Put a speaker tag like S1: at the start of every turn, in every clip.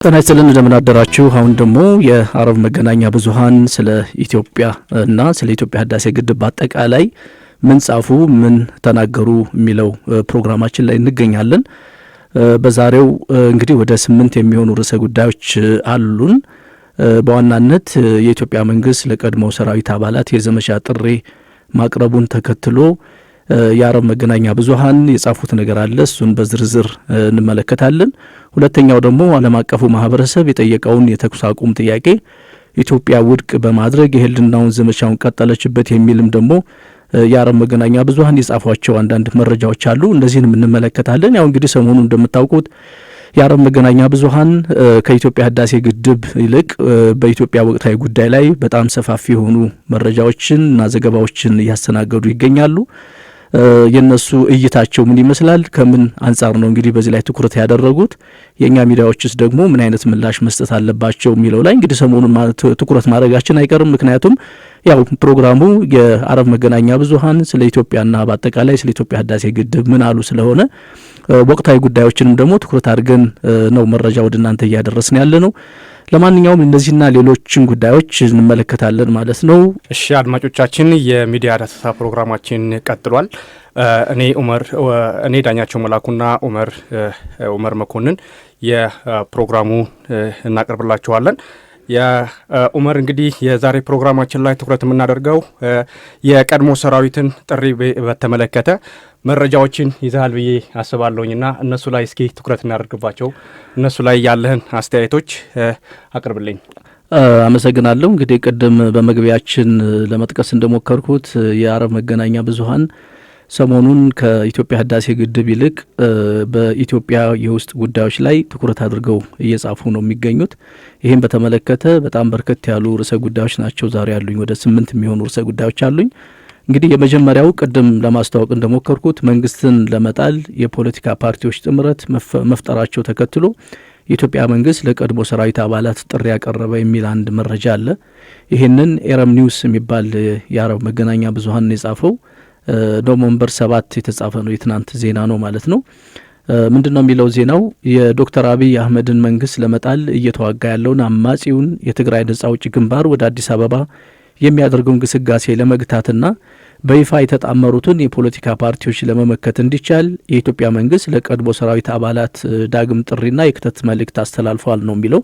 S1: ጤና ይስጥልን እንደምን አደራችሁ። አሁን ደግሞ የአረብ መገናኛ ብዙሃን ስለ ኢትዮጵያ እና ስለ ኢትዮጵያ ህዳሴ ግድብ አጠቃላይ ምን ጻፉ ምን ተናገሩ የሚለው ፕሮግራማችን ላይ እንገኛለን። በዛሬው እንግዲህ ወደ 8 የሚሆኑ ርዕሰ ጉዳዮች አሉን። በዋናነት የኢትዮጵያ መንግስት ለቀድሞው ሰራዊት አባላት የዘመቻ ጥሪ ማቅረቡን ተከትሎ የአረብ መገናኛ ብዙሃን የጻፉት ነገር አለ። እሱን በዝርዝር እንመለከታለን። ሁለተኛው ደግሞ ዓለም አቀፉ ማህበረሰብ የጠየቀውን የተኩስ አቁም ጥያቄ ኢትዮጵያ ውድቅ በማድረግ የህልውናውን ዘመቻውን ቀጠለችበት የሚልም ደግሞ የአረብ መገናኛ ብዙሃን የጻፏቸው አንዳንድ መረጃዎች አሉ። እነዚህንም እንመለከታለን። ያው እንግዲህ ሰሞኑን እንደምታውቁት የአረብ መገናኛ ብዙሃን ከኢትዮጵያ ህዳሴ ግድብ ይልቅ በኢትዮጵያ ወቅታዊ ጉዳይ ላይ በጣም ሰፋፊ የሆኑ መረጃዎችን እና ዘገባዎችን እያስተናገዱ ይገኛሉ። የነሱ እይታቸው ምን ይመስላል? ከምን አንጻር ነው እንግዲህ በዚህ ላይ ትኩረት ያደረጉት? የኛ ሚዲያዎችስ ደግሞ ምን አይነት ምላሽ መስጠት አለባቸው የሚለው ላይ እንግዲህ ሰሞኑን ትኩረት ማድረጋችን አይቀርም። ምክንያቱም ያው ፕሮግራሙ የአረብ መገናኛ ብዙሃን ስለ ኢትዮጵያና በአጠቃላይ ስለ ኢትዮጵያ ህዳሴ ግድብ ምን አሉ ስለሆነ ወቅታዊ ጉዳዮችንም ደግሞ ትኩረት አድርገን ነው መረጃ ወደ እናንተ እያደረስን ያለ ነው። ለማንኛውም እነዚህና ሌሎችን ጉዳዮች እንመለከታለን ማለት ነው።
S2: እሺ አድማጮቻችን፣ የሚዲያ ዳሰሳ ፕሮግራማችን ቀጥሏል። እኔ ዳኛቸው መላኩና ኡመር መኮንን የፕሮግራሙ እናቀርብላችኋለን። የኡመር እንግዲህ የዛሬ ፕሮግራማችን ላይ ትኩረት የምናደርገው የቀድሞ ሰራዊትን ጥሪ በተመለከተ መረጃዎችን ይዘሃል ብዬ አስባለሁኝና እነሱ ላይ እስኪ ትኩረት እናደርግባቸው። እነሱ ላይ ያለህን አስተያየቶች አቅርብልኝ።
S1: አመሰግናለሁ። እንግዲህ ቅድም በመግቢያችን ለመጥቀስ እንደሞከርኩት የአረብ መገናኛ ብዙሃን ሰሞኑን ከኢትዮጵያ ህዳሴ ግድብ ይልቅ በኢትዮጵያ የውስጥ ጉዳዮች ላይ ትኩረት አድርገው እየጻፉ ነው የሚገኙት። ይህም በተመለከተ በጣም በርከት ያሉ ርዕሰ ጉዳዮች ናቸው ዛሬ ያሉኝ። ወደ 8 የሚሆኑ ርዕሰ ጉዳዮች አሉኝ። እንግዲህ የመጀመሪያው ቅድም ለማስተዋወቅ እንደሞከርኩት መንግስትን ለመጣል የፖለቲካ ፓርቲዎች ጥምረት መፍጠራቸው ተከትሎ የኢትዮጵያ መንግስት ለቀድሞ ሰራዊት አባላት ጥሪ ያቀረበ የሚል አንድ መረጃ አለ። ይህንን ኤረም ኒውስ የሚባል የአረብ መገናኛ ብዙሃን የጻፈው ኖቨምበር 7 የተጻፈ ነው። የትናንት ዜና ነው ማለት ነው። ምንድነው የሚለው ዜናው? የዶክተር አብይ አህመድን መንግስት ለመጣል እየተዋጋ ያለውን አማጺውን የትግራይ ነጻ አውጪ ግንባር ወደ አዲስ አበባ የሚያደርገውን ግስጋሴ ለመግታትና በይፋ የተጣመሩትን የፖለቲካ ፓርቲዎች ለመመከት እንዲቻል የኢትዮጵያ መንግስት ለቀድሞ ሰራዊት አባላት ዳግም ጥሪና የክተት መልእክት አስተላልፏል ነው የሚለው።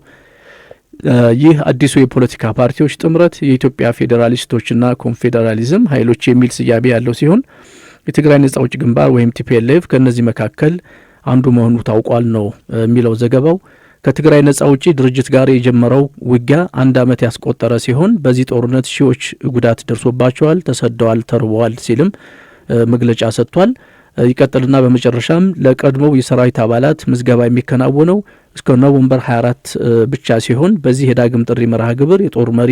S1: ይህ አዲሱ የፖለቲካ ፓርቲዎች ጥምረት የኢትዮጵያ ፌዴራሊስቶችና ኮንፌዴራሊዝም ኃይሎች የሚል ስያሜ ያለው ሲሆን የትግራይ ነጻ አውጪ ግንባር ወይም ቲፒኤልኤፍ ከነዚህ መካከል አንዱ መሆኑ ታውቋል ነው የሚለው ዘገባው። ከትግራይ ነጻ አውጪ ድርጅት ጋር የጀመረው ውጊያ 1 ዓመት ያስቆጠረ ሲሆን በዚህ ጦርነት ሺዎች ጉዳት ደርሶባቸዋል፣ ተሰደዋል፣ ተርበዋል ሲልም መግለጫ ሰጥቷል። ይቀጥልና በመጨረሻም ለቀድሞው የሰራዊት አባላት ምዝገባ የሚከናወነው እስከ ኖቨምበር 24 ብቻ ሲሆን በዚህ የዳግም ጥሪ መርሃ ግብር የጦር መሪ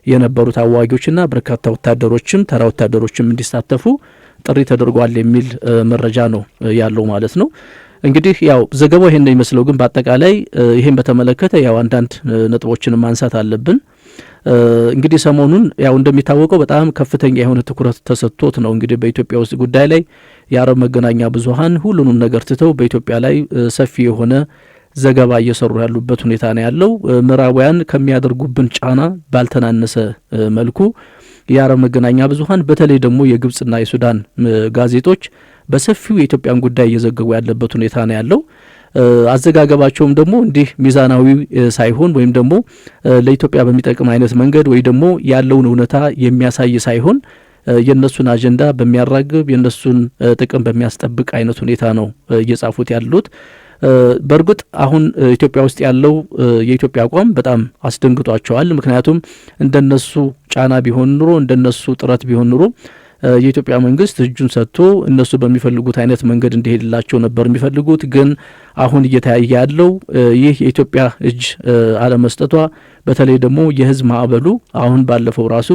S1: የነበሩት አዋጊዎችና በርካታ ወታደሮችም ተራ ወታደሮችም እንዲሳተፉ ጥሪ ተደርጓል የሚል መረጃ ነው ያለው ማለት ነው። እንግዲህ ያው ዘገባው ይሄን ነው የሚመስለው። ግን በአጠቃላይ ይሄን በተመለከተ ያው አንዳንድ ነጥቦችን ማንሳት አለብን። እንግዲህ ሰሞኑን ያው እንደሚታወቀው በጣም ከፍተኛ የሆነ ትኩረት ተሰጥቶት ነው እንግዲህ በኢትዮጵያ ውስጥ ጉዳይ ላይ የአረብ መገናኛ ብዙሃን ሁሉንም ነገር ትተው በኢትዮጵያ ላይ ሰፊ የሆነ ዘገባ እየሰሩ ያሉበት ሁኔታ ነው ያለው። ምዕራባውያን ከሚያደርጉብን ጫና ባልተናነሰ መልኩ የአረብ መገናኛ ብዙሃን በተለይ ደግሞ የግብጽና የሱዳን ጋዜጦች በሰፊው የኢትዮጵያን ጉዳይ እየዘገቡ ያለበት ሁኔታ ነው ያለው። አዘጋገባቸውም ደግሞ እንዲህ ሚዛናዊ ሳይሆን ወይም ደግሞ ለኢትዮጵያ በሚጠቅም አይነት መንገድ ወይ ደግሞ ያለውን እውነታ የሚያሳይ ሳይሆን የነሱን አጀንዳ በሚያራግብ የነሱን ጥቅም በሚያስጠብቅ አይነት ሁኔታ ነው እየጻፉት ያሉት። በእርግጥ አሁን ኢትዮጵያ ውስጥ ያለው የኢትዮጵያ አቋም በጣም አስደንግጧቸዋል። ምክንያቱም እንደነሱ ጫና ቢሆን ኑሮ እንደነሱ ጥረት ቢሆን ኑሮ የኢትዮጵያ መንግስት እጁን ሰጥቶ እነሱ በሚፈልጉት አይነት መንገድ እንዲሄድላቸው ነበር የሚፈልጉት። ግን አሁን እየተያየ ያለው ይህ የኢትዮጵያ እጅ አለመስጠቷ፣ በተለይ ደግሞ የህዝብ ማዕበሉ አሁን ባለፈው ራሱ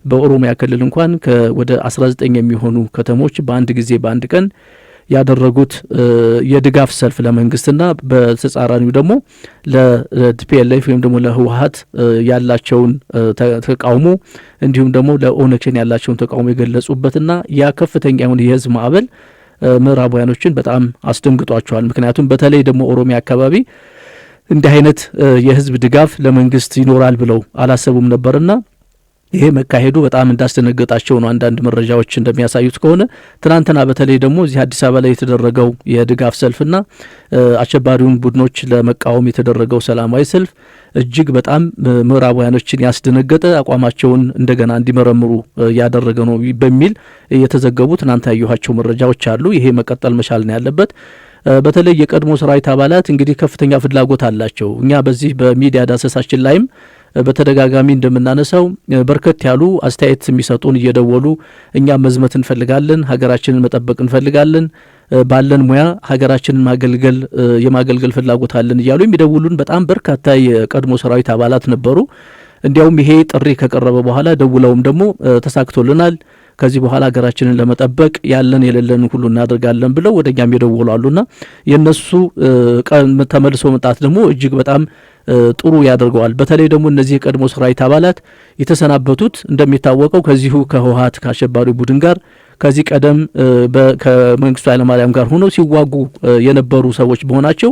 S1: በኦሮሚያ ክልል እንኳን ወደ 19 የሚሆኑ ከተሞች በአንድ ጊዜ በአንድ ቀን ያደረጉት የድጋፍ ሰልፍ ለመንግስትና በተጻራሪው ደግሞ ለቲፒኤልኤፍ ወይም ደግሞ ለህወሓት ያላቸውን ተቃውሞ እንዲሁም ደግሞ ለኦነግን ያላቸውን ተቃውሞ የገለጹበትና ያ ከፍተኛ የሆነ የህዝብ ማዕበል ምዕራባውያኖችን በጣም አስደንግጧቸዋል። ምክንያቱም በተለይ ደግሞ ኦሮሚያ አካባቢ እንዲህ አይነት የህዝብ ድጋፍ ለመንግስት ይኖራል ብለው አላሰቡም ነበርና ይሄ መካሄዱ በጣም እንዳስደነገጣቸው ነው አንዳንድ መረጃዎች እንደሚያሳዩት ከሆነ። ትናንትና በተለይ ደግሞ እዚህ አዲስ አበባ ላይ የተደረገው የድጋፍ ሰልፍና አሸባሪውን ቡድኖች ለመቃወም የተደረገው ሰላማዊ ሰልፍ እጅግ በጣም ምዕራባውያኖችን ያስደነገጠ አቋማቸውን እንደገና እንዲመረምሩ ያደረገ ነው በሚል የተዘገቡ ትናንት ያየኋቸው መረጃዎች አሉ። ይሄ መቀጠል መቻል ነው ያለበት። በተለይ የቀድሞ ሰራዊት አባላት እንግዲህ ከፍተኛ ፍላጎት አላቸው። እኛ በዚህ በሚዲያ ዳሰሳችን ላይም በተደጋጋሚ እንደምናነሳው በርከት ያሉ አስተያየት የሚሰጡን እየደወሉ እኛ መዝመት እንፈልጋለን፣ ሀገራችንን መጠበቅ እንፈልጋለን፣ ባለን ሙያ ሀገራችንን የማገልገል ፍላጎት አለን እያሉ የሚደውሉን በጣም በርካታ የቀድሞ ሰራዊት አባላት ነበሩ። እንዲያውም ይሄ ጥሪ ከቀረበ በኋላ ደውለውም ደግሞ ተሳክቶልናል፣ ከዚህ በኋላ ሀገራችንን ለመጠበቅ ያለን የሌለን ሁሉ እናደርጋለን ብለው ወደኛም የደወሉ አሉና የነሱ ተመልሶ መጣት ደግሞ እጅግ በጣም ጥሩ ያደርገዋል። በተለይ ደግሞ እነዚህ የቀድሞ ሰራዊት አባላት የተሰናበቱት እንደሚታወቀው ከዚሁ ከህወሓት ከአሸባሪ ቡድን ጋር ከዚህ ቀደም ከመንግስቱ ኃይለማርያም ጋር ሆነው ሲዋጉ የነበሩ ሰዎች በሆናቸው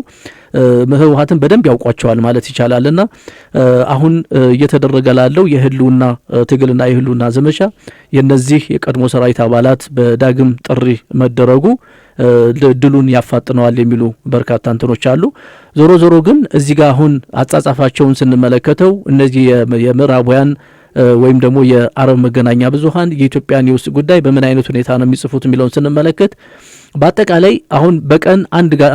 S1: ህወሓትን በደንብ ያውቋቸዋል ማለት ይቻላልና አሁን እየተደረገ ላለው የህልውና ትግልና የህልውና ዘመቻ የነዚህ የቀድሞ ሰራዊት አባላት በዳግም ጥሪ መደረጉ ድሉን ያፋጥነዋል የሚሉ በርካታ እንትኖች አሉ። ዞሮ ዞሮ ግን እዚህ ጋር አሁን አጻጻፋቸውን ስንመለከተው እነዚህ የምዕራባውያን ወይም ደግሞ የአረብ መገናኛ ብዙሃን የኢትዮጵያን የውስጥ ጉዳይ በምን አይነት ሁኔታ ነው የሚጽፉት የሚለውን ስንመለከት በአጠቃላይ አሁን በቀን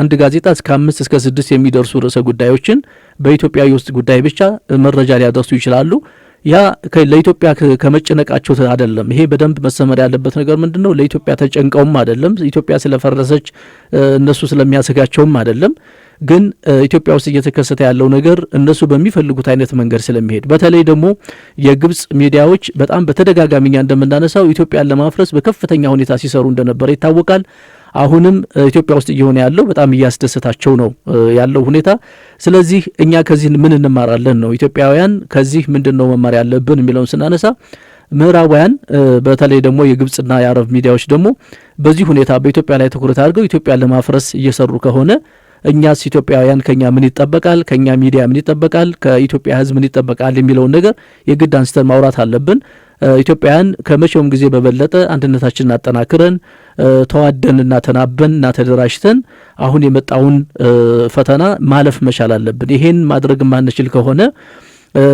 S1: አንድ ጋዜጣ እስከ 5 እስከ 6 የሚደርሱ ርዕሰ ጉዳዮችን በኢትዮጵያ የውስጥ ጉዳይ ብቻ መረጃ ሊያደርሱ ይችላሉ። ያ ለኢትዮጵያ ከመጨነቃቸው አይደለም። ይሄ በደንብ መሰመር ያለበት ነገር ምንድነው? ለኢትዮጵያ ተጨንቀውም አይደለም፣ ኢትዮጵያ ስለፈረሰች እነሱ ስለሚያሰጋቸውም አይደለም። ግን ኢትዮጵያ ውስጥ እየተከሰተ ያለው ነገር እነሱ በሚፈልጉት አይነት መንገድ ስለሚሄድ በተለይ ደግሞ የግብጽ ሚዲያዎች በጣም በተደጋጋሚኛ እንደምናነሳው ኢትዮጵያን ለማፍረስ በከፍተኛ ሁኔታ ሲሰሩ እንደነበረ ይታወቃል። አሁንም ኢትዮጵያ ውስጥ እየሆነ ያለው በጣም እያስደሰታቸው ነው ያለው ሁኔታ። ስለዚህ እኛ ከዚህ ምን እንማራለን ነው ኢትዮጵያውያን ከዚህ ምንድነው መማር ያለብን የሚለውን ስናነሳ ምዕራባውያን በተለይ ደግሞ የግብጽና የአረብ ሚዲያዎች ደግሞ በዚህ ሁኔታ በኢትዮጵያ ላይ ትኩረት አድርገው ኢትዮጵያን ለማፍረስ እየሰሩ ከሆነ እኛስ ኢትዮጵያውያን ከኛ ምን ይጠበቃል? ከኛ ሚዲያ ምን ይጠበቃል? ከኢትዮጵያ ሕዝብ ምን ይጠበቃል የሚለውን ነገር የግድ አንስተን ማውራት አለብን። ኢትዮጵያውያን ከመቼውም ጊዜ በበለጠ አንድነታችንን አጠናክረን ተዋደንና ተናበንና ተደራጅተን አሁን የመጣውን ፈተና ማለፍ መቻል አለብን። ይሄን ማድረግ ማንችል ከሆነ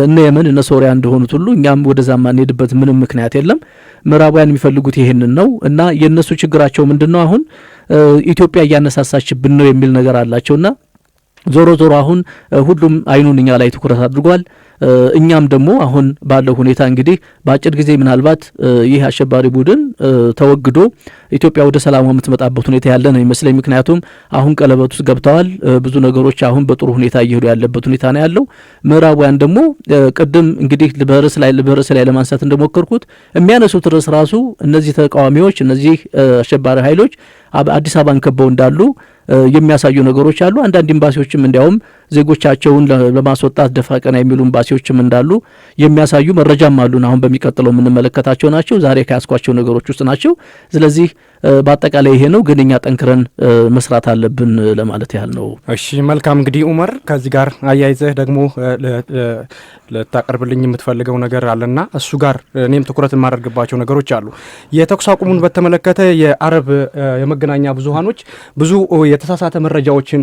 S1: እነ የመን እነ ሶሪያ እንደሆኑት ሁሉ እኛም ወደዛ ማንሄድበት ምንም ምክንያት የለም። ምዕራባውያን የሚፈልጉት ይሄንን ነው እና የነሱ ችግራቸው ምንድነው? አሁን ኢትዮጵያ እያነሳሳችብን ነው የሚል ነገር አላቸውና ዞሮ ዞሮ አሁን ሁሉም አይኑን እኛ ላይ ትኩረት አድርጓል። እኛም ደግሞ አሁን ባለው ሁኔታ እንግዲህ በአጭር ጊዜ ምናልባት ይህ አሸባሪ ቡድን ተወግዶ ኢትዮጵያ ወደ ሰላም የምትመጣበት ሁኔታ ያለ ነው ይመስለኝ። ምክንያቱም አሁን ቀለበት ውስጥ ገብተዋል። ብዙ ነገሮች አሁን በጥሩ ሁኔታ እየሄዱ ያለበት ሁኔታ ነው ያለው። ምዕራባውያን ደግሞ ቅድም እንግዲህ በርዕስ ላይ ለማንሳት እንደሞከርኩት የሚያነሱት ርዕስ ራሱ እነዚህ ተቃዋሚዎች እነዚህ አሸባሪ ኃይሎች አዲስ አበባን ከበው እንዳሉ የሚያሳዩ ነገሮች አሉ። አንዳንድ ኤምባሲዎችም እንዲያውም ዜጎቻቸውን ለማስወጣት ደፋ ቀና የሚሉ ኤምባሲዎችም እንዳሉ የሚያሳዩ መረጃም አሉን። አሁን በሚቀጥለው የምንመለከታቸው ናቸው። ዛሬ ከያስኳቸው ነገሮች ውስጥ ናቸው። ስለዚህ በአጠቃላይ ይሄ ነው። ግን እኛ ጠንክረን መስራት አለብን ለማለት ያህል ነው።
S2: እሺ መልካም። እንግዲህ ኡመር ከዚህ ጋር አያይዘህ ደግሞ ልታቀርብልኝ የምትፈልገው ነገር አለና እሱ ጋር እኔም ትኩረት የማደርግባቸው ነገሮች አሉ። የተኩስ አቁሙን በተመለከተ የአረብ የመገናኛ ብዙሃኖች ብዙ የተሳሳተ መረጃዎችን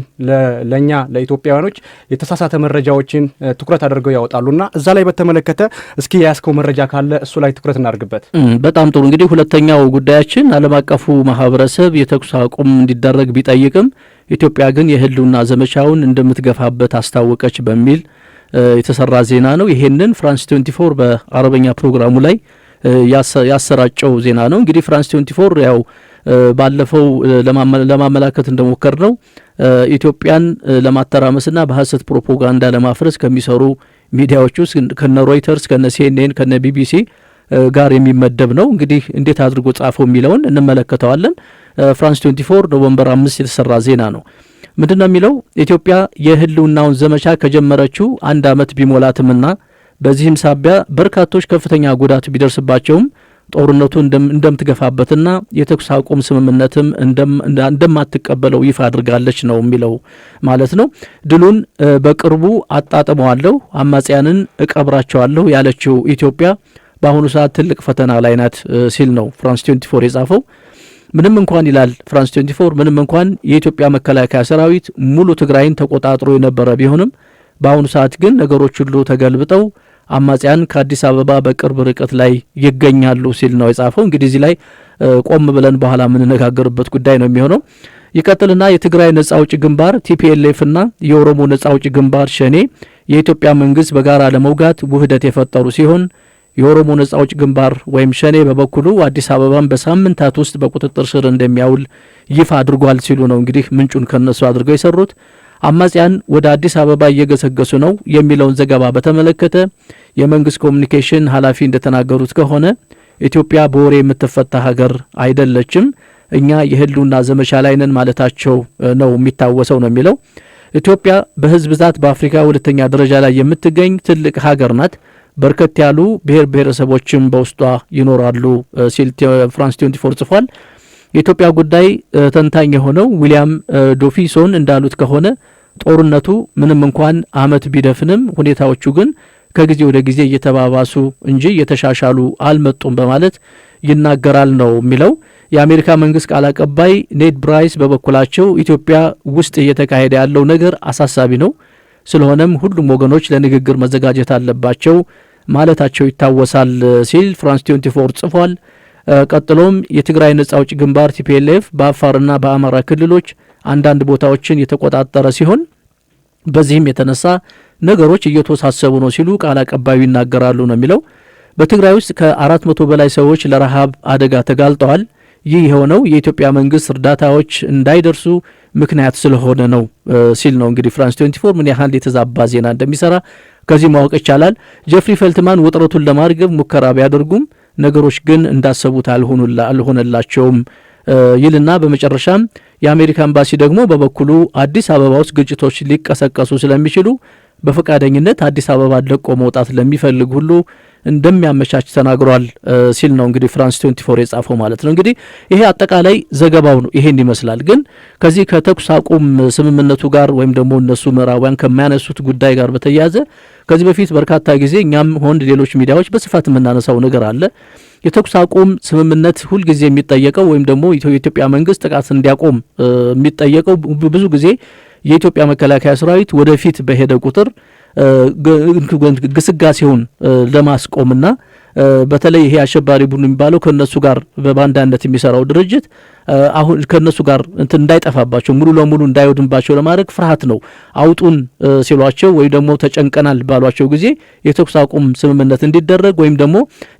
S2: ለኛ ለኢትዮጵያውያኖች የተሳሳተ መረጃዎችን ትኩረት አድርገው ያወጣሉና እዛ ላይ በተመለከተ እስኪ ያስከው መረጃ ካለ እሱ ላይ ትኩረት እናድርግበት።
S1: በጣም ጥሩ። እንግዲህ ሁለተኛው ጉዳያችን ዓለም አቀፉ ማህበረሰብ የተኩስ አቁም እንዲደረግ ቢጠይቅም ኢትዮጵያ ግን የህልውና ዘመቻውን እንደምትገፋበት አስታወቀች በሚል የተሰራ ዜና ነው። ይሄንን ፍራንስ 24 በአረበኛ ፕሮግራሙ ላይ ያሰራጨው ዜና ነው። እንግዲህ ፍራንስ 24 ያው ባለፈው ለማመላከት እንደሞከር ነው ኢትዮጵያን ለማተራመስና በሐሰት ፕሮፓጋንዳ ለማፍረስ ከሚሰሩ ሚዲያዎች ውስጥ ከነ ሮይተርስ ከነ ሲኤንኤን ከነ ቢቢሲ ጋር የሚመደብ ነው። እንግዲህ እንዴት አድርጎ ጻፈው የሚለውን እንመለከተዋለን። ፍራንስ 24 ኖቬምበር 5 የተሰራ ዜና ነው። ምንድነው የሚለው? ኢትዮጵያ የህልውናውን ዘመቻ ከጀመረችው 1 ዓመት ቢሞላትምና በዚህም ሳቢያ በርካቶች ከፍተኛ ጉዳት ቢደርስባቸውም ጦርነቱ እንደምትገፋበትና የተኩስ አቁም ስምምነትም እንደማትቀበለው ይፋ አድርጋለች ነው የሚለው ማለት ነው። ድሉን በቅርቡ አጣጥመዋለሁ፣ አማጽያንን እቀብራቸዋለሁ ያለችው ኢትዮጵያ በአሁኑ ሰዓት ትልቅ ፈተና ላይ ናት ሲል ነው ፍራንስ 24 የጻፈው። ምንም እንኳን ይላል ፍራንስ 24 ምንም እንኳን የኢትዮጵያ መከላከያ ሰራዊት ሙሉ ትግራይን ተቆጣጥሮ የነበረ ቢሆንም በአሁኑ ሰዓት ግን ነገሮች ሁሉ ተገልብጠው አማጽያን ከአዲስ አበባ በቅርብ ርቀት ላይ ይገኛሉ ሲል ነው የጻፈው። እንግዲህ እዚህ ላይ ቆም ብለን በኋላ የምንነጋገርበት ጉዳይ ነው የሚሆነው። ይቀጥልና የትግራይ ነጻ አውጪ ግንባር TPLF እና የኦሮሞ ነጻ አውጪ ግንባር ሸኔ የኢትዮጵያ መንግስት በጋራ ለመውጋት ውህደት የፈጠሩ ሲሆን የኦሮሞ ነጻ አውጪ ግንባር ወይም ሸኔ በበኩሉ አዲስ አበባን በሳምንታት ውስጥ በቁጥጥር ስር እንደሚያውል ይፋ አድርጓል ሲሉ ነው እንግዲህ ምንጩን ከነሱ አድርገው የሰሩት። አማጽያን ወደ አዲስ አበባ እየገሰገሱ ነው የሚለውን ዘገባ በተመለከተ የመንግስት ኮሚኒኬሽን ኃላፊ እንደተናገሩት ከሆነ ኢትዮጵያ በወሬ የምትፈታ ሀገር አይደለችም፣ እኛ የህልውና ዘመቻ ላይ ነን ማለታቸው ነው የሚታወሰው ነው የሚለው። ኢትዮጵያ በህዝብ ብዛት በአፍሪካ ሁለተኛ ደረጃ ላይ የምትገኝ ትልቅ ሀገር ናት፣ በርከት ያሉ ብሔር ብሔረሰቦችም በውስጧ ይኖራሉ ሲል ፍራንስ 24 ጽፏል። የኢትዮጵያ ጉዳይ ተንታኝ የሆነው ዊሊያም ዶፊሶን እንዳሉት ከሆነ ጦርነቱ ምንም እንኳን አመት ቢደፍንም ሁኔታዎቹ ግን ከጊዜ ወደ ጊዜ እየተባባሱ እንጂ እየተሻሻሉ አልመጡም በማለት ይናገራል ነው የሚለው። የአሜሪካ መንግስት ቃል አቀባይ ኔድ ብራይስ በበኩላቸው ኢትዮጵያ ውስጥ እየተካሄደ ያለው ነገር አሳሳቢ ነው፣ ስለሆነም ሁሉም ወገኖች ለንግግር መዘጋጀት አለባቸው ማለታቸው ይታወሳል ሲል ፍራንስ 24 ጽፏል። ቀጥሎም የትግራይ ነጻ አውጪ ግንባር TPLF በአፋርና በአማራ ክልሎች አንዳንድ ቦታዎችን የተቆጣጠረ ሲሆን በዚህም የተነሳ ነገሮች እየተወሳሰቡ ነው ሲሉ ቃል አቀባዩ ይናገራሉ ነው የሚለው። በትግራይ ውስጥ ከ400 በላይ ሰዎች ለረሃብ አደጋ ተጋልጠዋል። ይህ የሆነው የኢትዮጵያ መንግስት እርዳታዎች እንዳይደርሱ ምክንያት ስለሆነ ነው ሲል ነው እንግዲህ ፍራንስ 24 ምን ያህል የተዛባ ዜና እንደሚሰራ ከዚህ ማወቅ ይቻላል። ጀፍሪ ፈልትማን ውጥረቱን ለማርገብ ሙከራ ቢያደርጉም ነገሮች ግን እንዳሰቡት አልሆነላቸውም ይልና በመጨረሻም የአሜሪካ ኤምባሲ ደግሞ በበኩሉ አዲስ አበባ ውስጥ ግጭቶች ሊቀሰቀሱ ስለሚችሉ በፈቃደኝነት አዲስ አበባ ለቆ መውጣት ለሚፈልግ ሁሉ እንደሚያመቻች ተናግሯል ሲል ነው እንግዲህ ፍራንስ 24 የጻፈው ማለት ነው። እንግዲህ ይሄ አጠቃላይ ዘገባው ነው ይሄን ይመስላል። ግን ከዚህ ከተኩስ አቁም ስምምነቱ ጋር ወይም ደግሞ እነሱ ምዕራባውያን ከማያነሱት ጉዳይ ጋር በተያያዘ ከዚህ በፊት በርካታ ጊዜ እኛም ሆን ሌሎች ሚዲያዎች በስፋት የምናነሳው ነገር አለ። የተኩስ አቁም ስምምነት ሁልጊዜ የሚጠየቀው ወይም ደግሞ የኢትዮጵያ መንግስት ጥቃት እንዲያቆም የሚጠየቀው ብዙ ጊዜ የኢትዮጵያ መከላከያ ሰራዊት ወደፊት በሄደ ቁጥር ግስጋሴውን ለማስቆምና በተለይ ይሄ አሸባሪ ቡድን የሚባለው ከነሱ ጋር በባንዳነት የሚሰራው ድርጅት አሁን ከነሱ ጋር እንዳይጠፋባቸው ሙሉ ለሙሉ እንዳይወድምባቸው ለማድረግ ፍርሃት ነው አውጡን ሲሏቸው ወይ ደግሞ ተጨንቀናል ባሏቸው ጊዜ የተኩስ አቁም ስምምነት እንዲደረግ ወይም ደግሞ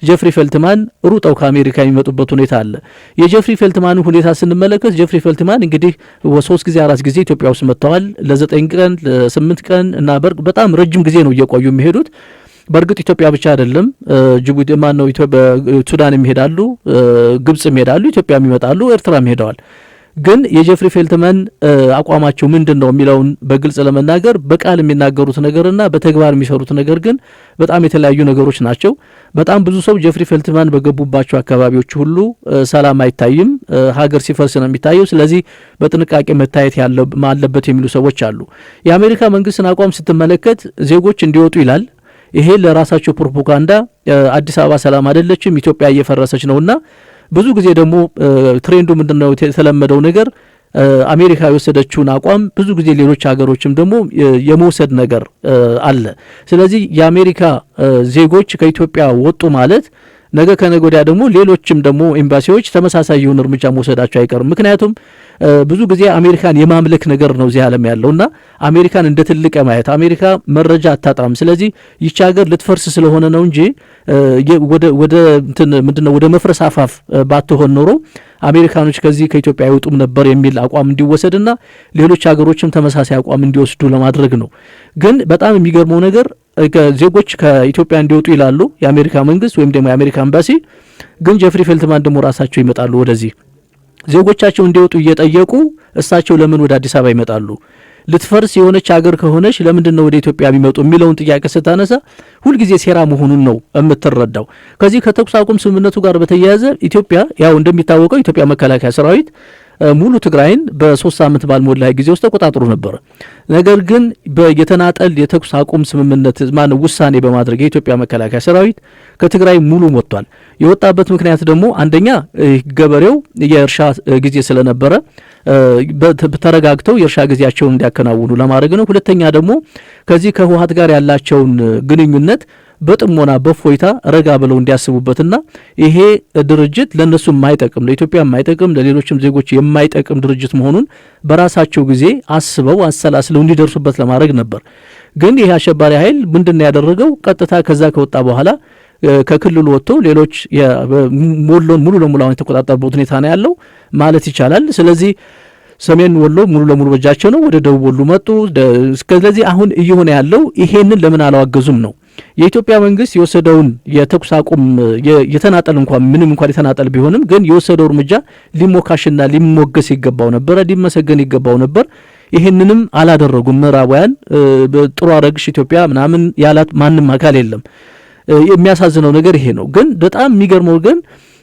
S1: ጀፍሪ ፈልትማን ሩጠው ከአሜሪካ የሚመጡበት ሁኔታ አለ። የጀፍሪ ፈልትማን ሁኔታ ስንመለከት ጀፍሪ ፈልትማን እንግዲህ 3 ጊዜ 4 ጊዜ ኢትዮጵያ ውስጥ መጥተዋል። ለ9 ቀን ለ8 ቀን እና በጣም ረጅም ጊዜ ነው እየቆዩ የሚሄዱት። በእርግጥ ኢትዮጵያ ብቻ አይደለም፣ ጅቡቲ ማነው ሱዳን የሚሄዳሉ፣ ግብጽ የሚሄዳሉ፣ ኢትዮጵያ የሚመጣሉ፣ ኤርትራ የሚሄደዋል። ግን የጀፍሪ ፈልትማን አቋማቸው ምንድነው የሚለውን በግልጽ ለመናገር በቃል የሚናገሩት ነገርና በተግባር የሚሰሩት ነገር ግን በጣም የተለያዩ ነገሮች ናቸው። በጣም ብዙ ሰው ጀፍሪ ፈልትማን በገቡባቸው አካባቢዎች ሁሉ ሰላም አይታይም፣ ሀገር ሲፈርስ ነው የሚታየው። ስለዚህ በጥንቃቄ መታየት አለበት የሚሉ ሰዎች አሉ። የአሜሪካ መንግስትን አቋም ስትመለከት ዜጎች እንዲወጡ ይላል። ይሄ ለራሳቸው ፕሮፓጋንዳ አዲስ አበባ ሰላም አይደለችም፣ ኢትዮጵያ እየፈረሰች ነውና ብዙ ጊዜ ደግሞ ትሬንዱ ምንድነው የተለመደው ነገር አሜሪካ የወሰደችውን አቋም ብዙ ጊዜ ሌሎች ሀገሮችም ደግሞ የመውሰድ ነገር አለ። ስለዚህ የአሜሪካ ዜጎች ከኢትዮጵያ ወጡ ማለት ነገ ከነገ ወዲያ ደግሞ ሌሎችም ደግሞ ኤምባሲዎች ተመሳሳይ የሆነ እርምጃ መውሰዳቸው አይቀርም። ምክንያቱም ብዙ ጊዜ አሜሪካን የማምለክ ነገር ነው እዚህ ዓለም ያለውና አሜሪካን እንደ ትልቅ ማየት አሜሪካ መረጃ አታጣም። ስለዚህ ይቺ ሀገር ልትፈርስ ስለሆነ ነው እንጂ ወደ ምንድነው ወደ መፍረስ አፋፍ ባትሆን ኖሮ አሜሪካኖች ከዚህ ከኢትዮጵያ አይወጡም ነበር የሚል አቋም እንዲወሰድና ሌሎች ሀገሮችም ተመሳሳይ አቋም እንዲወስዱ ለማድረግ ነው። ግን በጣም የሚገርመው ነገር ዜጎች ከኢትዮጵያ እንዲወጡ ይላሉ የአሜሪካ መንግስት ወይም ደግሞ የአሜሪካ ኤምባሲ። ግን ጀፍሪ ፈልትማን ደግሞ ራሳቸው ይመጣሉ ወደዚህ ዜጎቻቸው እንዲወጡ እየጠየቁ እሳቸው ለምን ወደ አዲስ አበባ ይመጣሉ? ልትፈርስ የሆነች ሀገር ከሆነች ለምንድን ነው ወደ ኢትዮጵያ የሚመጡ የሚለውን ጥያቄ ስታነሳ ሁልጊዜ ሴራ መሆኑን ነው የምትረዳው። ከዚህ ከተኩስ አቁም ስምምነቱ ጋር በተያያዘ ኢትዮጵያ ያው እንደሚታወቀው ኢትዮጵያ መከላከያ ሰራዊት ሙሉ ትግራይን በ3 ሳምንት ባልሞላ ጊዜ ውስጥ ተቆጣጥሮ ነበር። ነገር ግን በየተናጠል የተኩስ አቁም ስምምነት ውሳኔ በማድረግ የኢትዮጵያ መከላከያ ሰራዊት ከትግራይ ሙሉ ወጥቷል። የወጣበት ምክንያት ደግሞ አንደኛ ገበሬው የእርሻ ጊዜ ስለነበረ ተረጋግተው የእርሻ ጊዜያቸውን እንዲያከናውኑ ለማድረግ ነው። ሁለተኛ ደግሞ ከዚህ ከህወሓት ጋር ያላቸውን ግንኙነት በጥሞና በፎይታ ረጋ ብለው እንዲያስቡበትና ይሄ ድርጅት ለነሱ የማይጠቅም ለኢትዮጵያ የማይጠቅም ለሌሎችም ዜጎች የማይጠቅም ድርጅት መሆኑን በራሳቸው ጊዜ አስበው አሰላስለው እንዲደርሱበት ለማድረግ ነበር። ግን ይሄ አሸባሪ ኃይል ምንድነው ያደረገው? ቀጥታ ከዛ ከወጣ በኋላ ከክልሉ ወጥቶ ሌሎች ወሎን ሙሉ ለሙሉ አሁን የተቆጣጠሩበት ሁኔታ ነው ያለው ማለት ይቻላል። ስለዚህ ሰሜን ወሎ ሙሉ ለሙሉ በእጃቸው ነው። ወደ ደቡብ ወሎ መጡ። ስለዚህ አሁን እየሆነ ያለው ይሄንን ለምን አላዋገዙም ነው። የኢትዮጵያ መንግስት የወሰደውን የተኩስ አቁም የተናጠል እንኳን ምንም እንኳን የተናጠል ቢሆንም ግን የወሰደው እርምጃ ሊሞካሽና ሊሞገስ ይገባው ነበር፣ ሊመሰገን ይገባው ነበር። ይሄንንም አላደረጉም ምዕራባውያን። ጥሩ አረግሽ ኢትዮጵያ ምናምን ያላት ማንም አካል የለም። የሚያሳዝነው ነገር ይሄ ነው። ግን በጣም የሚገርመው ግን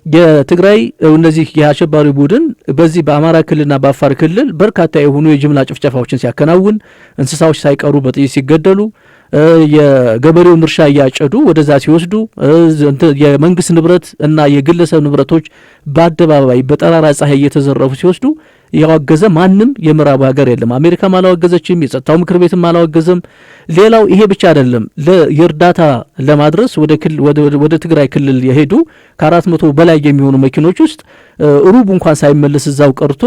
S1: የትግራይ እነዚህ የአሸባሪ ቡድን በዚህ በአማራ ክልልና በአፋር ክልል በርካታ የሆኑ የጅምላ ጭፍጨፋዎችን ሲያከናውን እንስሳዎች ሳይቀሩ በጥይት ሲገደሉ የገበሬውን እርሻ እያጨዱ ወደዛ ሲወስዱ የመንግስት ንብረት እና የግለሰብ ንብረቶች በአደባባይ በጠራራ ፀሐይ እየተዘረፉ ሲወስዱ ያወገዘ ማንም የምዕራቡ ሀገር የለም። አሜሪካም አላወገዘችም፣ የጸጥታው ምክር ቤትም አላወገዘም። ሌላው ይሄ ብቻ አይደለም። የእርዳታ ለማድረስ ወደ ትግራይ ክልል የሄዱ ከ400 በላይ የሚሆኑ መኪኖች ውስጥ ሩብ እንኳን ሳይመለስ እዛው ቀርቶ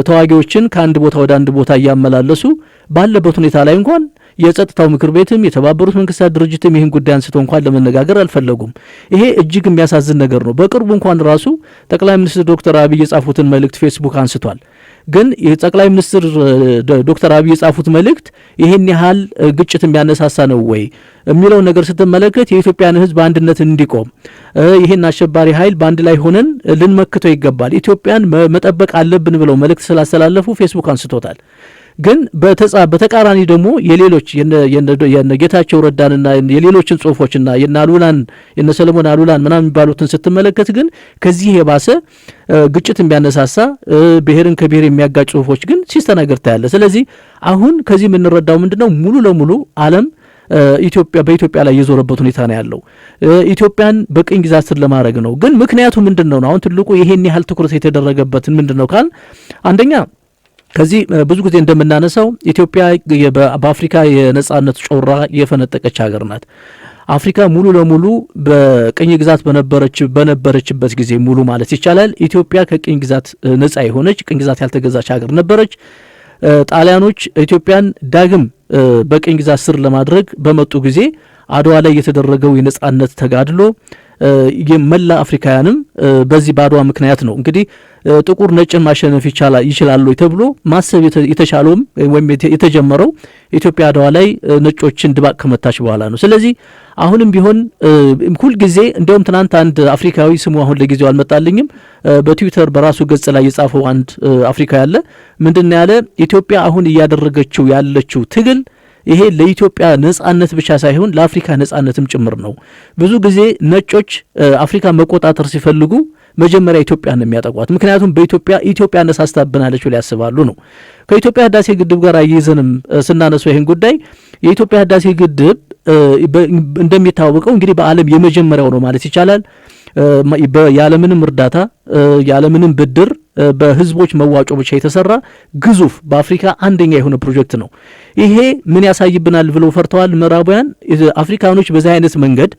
S1: ተዋጊዎችን ከአንድ ቦታ ወደ አንድ ቦታ እያመላለሱ ባለበት ሁኔታ ላይ እንኳን የጸጥታው ምክር ቤትም የተባበሩት መንግስታት ድርጅትም ይህን ጉዳይ አንስቶ እንኳን ለመነጋገር አልፈለጉም። ይሄ እጅግ የሚያሳዝን ነገር ነው። በቅርቡ እንኳን ራሱ ጠቅላይ ሚኒስትር ዶክተር አብይ የጻፉትን መልእክት ፌስቡክ አንስቷል። ግን የጠቅላይ ሚኒስትር ዶክተር አብይ የጻፉት መልእክት ይሄን ያህል ግጭት የሚያነሳሳ ነው ወይ የሚለው ነገር ስትመለከት የኢትዮጵያን ሕዝብ አንድነት እንዲቆም ይሄን አሸባሪ ኃይል በአንድ ላይ ሆነን ልንመክተው ይገባል፣ ኢትዮጵያን መጠበቅ አለብን ብለው መልእክት ስላስተላለፉ ፌስቡክ አንስቶታል። ግን በተቃራኒ ደግሞ የሌሎች የጌታቸው ረዳንና የሌሎችን ጽሁፎችና የነ ሰለሞን አሉላን ምናምን የሚባሉትን ስትመለከት ግን ከዚህ የባሰ ግጭት የሚያነሳሳ ብሔርን ከብሔር የሚያጋጭ ጽሁፎች ግን ሲስተናገድ ታያለ። ስለዚህ አሁን ከዚህ የምንረዳው ምንድነው? ሙሉ ለሙሉ ዓለም በኢትዮጵያ ላይ የዞረበት ሁኔታ ነው ያለው። ኢትዮጵያን በቅኝ ግዛት ስር ለማድረግ ነው። ግን ምክንያቱ ምንድነው? አሁን ትልቁ ይሄን ያህል ትኩረት የተደረገበትን ምንድነው ካል አንደኛ ከዚህ ብዙ ጊዜ እንደምናነሳው ኢትዮጵያ በአፍሪካ የነጻነት ጮራ የፈነጠቀች ሀገር ናት። አፍሪካ ሙሉ ለሙሉ በቅኝ ግዛት በነበረችበት ጊዜ ሙሉ ማለት ይቻላል ኢትዮጵያ ከቅኝ ግዛት ነጻ የሆነች ቅኝ ግዛት ያልተገዛች ሀገር ነበረች። ጣሊያኖች ኢትዮጵያን ዳግም በቅኝ ግዛት ስር ለማድረግ በመጡ ጊዜ አድዋ ላይ የተደረገው የነጻነት ተጋድሎ የመላ አፍሪካውያንም በዚህ በአድዋ ምክንያት ነው። እንግዲህ ጥቁር ነጭን ማሸነፍ ይችላሉ ተብሎ ማሰብ የተቻለውም ወይም የተጀመረው ኢትዮጵያ አድዋ ላይ ነጮችን ድባቅ ከመታች በኋላ ነው። ስለዚህ አሁንም ቢሆን ሁልጊዜ እንደውም ትናንት አንድ አፍሪካዊ ስሙ አሁን ለጊዜው አልመጣልኝም በትዊተር በራሱ ገጽ ላይ የጻፈው አንድ አፍሪካዊ ያለ ምንድነው ያለ ኢትዮጵያ አሁን እያደረገችው ያለችው ትግል ይሄ ለኢትዮጵያ ነጻነት ብቻ ሳይሆን ለአፍሪካ ነጻነትም ጭምር ነው። ብዙ ጊዜ ነጮች አፍሪካ መቆጣጠር ሲፈልጉ መጀመሪያ ኢትዮጵያን ነው የሚያጠቋት። ምክንያቱም ኢትዮጵያ አነሳስታብናለች ብለው ያስባሉ ነው። ከኢትዮጵያ ህዳሴ ግድብ ጋር አያይዘንም ስናነሳው ይሄን ጉዳይ የኢትዮጵያ ህዳሴ ግድብ እንደሚታወቀው እንግዲህ በዓለም የመጀመሪያው ነው ማለት ይቻላል። ያለምንም እርዳታ ያለምንም ብድር በህዝቦች መዋጮ ብቻ የተሰራ ግዙፍ በአፍሪካ አንደኛ የሆነ ፕሮጀክት ነው። ይሄ ምን ያሳይብናል ብለው ፈርተዋል ምዕራባውያን። አፍሪካኖች በዚህ አይነት መንገድ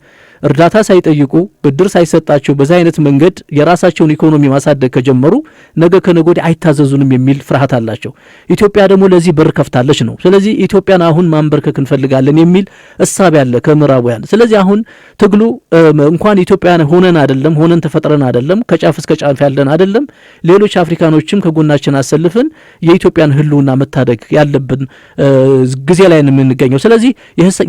S1: እርዳታ ሳይጠይቁ ብድር ሳይሰጣቸው በዚህ አይነት መንገድ የራሳቸውን ኢኮኖሚ ማሳደግ ከጀመሩ ነገ ከነገ ወዲያ አይታዘዙንም የሚል ፍርሃት አላቸው። ኢትዮጵያ ደግሞ ለዚህ በር ከፍታለች ነው። ስለዚህ ኢትዮጵያን አሁን ማንበርከክ እንፈልጋለን የሚል እሳቤ ያለ ከምዕራባውያን። ስለዚህ አሁን ትግሉ እንኳን ኢትዮጵያን ሆነን ተፈጥረን አይደለም ከጫፍ እስከ ጫፍ ያለን አይደለም ሌሎች አፍሪካኖችም ከጎናችን አሰልፈን የኢትዮጵያን ህልውና መታደግ ያለብን ጊዜ ላይ ነው የምንገኘው። ስለዚህ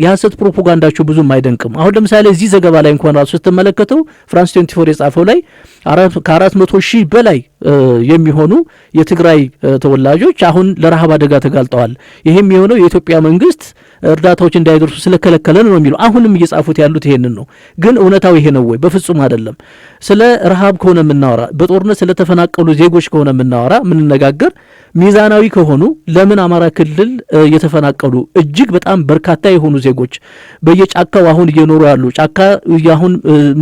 S1: የሐሰት ፕሮፓጋንዳቸው ብዙም አይደንቅም። አሁን ለምሳሌ እዚህ ዘገባ ላይ እንኳን ራሱ ስትመለከተው ፍራንስ 24 የጻፈው ላይ ከ400,000 በላይ የሚሆኑ የትግራይ ተወላጆች አሁን ለረሃብ አደጋ ተጋልጠዋል። ይህም የሆነው የኢትዮጵያ መንግስት እርዳታዎች እንዳይደርሱ ስለከለከለ ነው የሚሉ አሁንም እየጻፉት ያሉት ይሄንን ነው። ግን እውነታው ይሄ ነው ወይ? በፍጹም አይደለም። ስለ ረሃብ ከሆነ የምናወራ በጦርነት ስለተፈናቀሉ ዜጎች ከሆነ የምናወራ የምንነጋገር ሚዛናዊ ከሆኑ ለምን አማራ ክልል የተፈናቀሉ እጅግ በጣም በርካታ የሆኑ ዜጎች በየጫካው አሁን እየኖሩ ያሉ ጫካ አሁን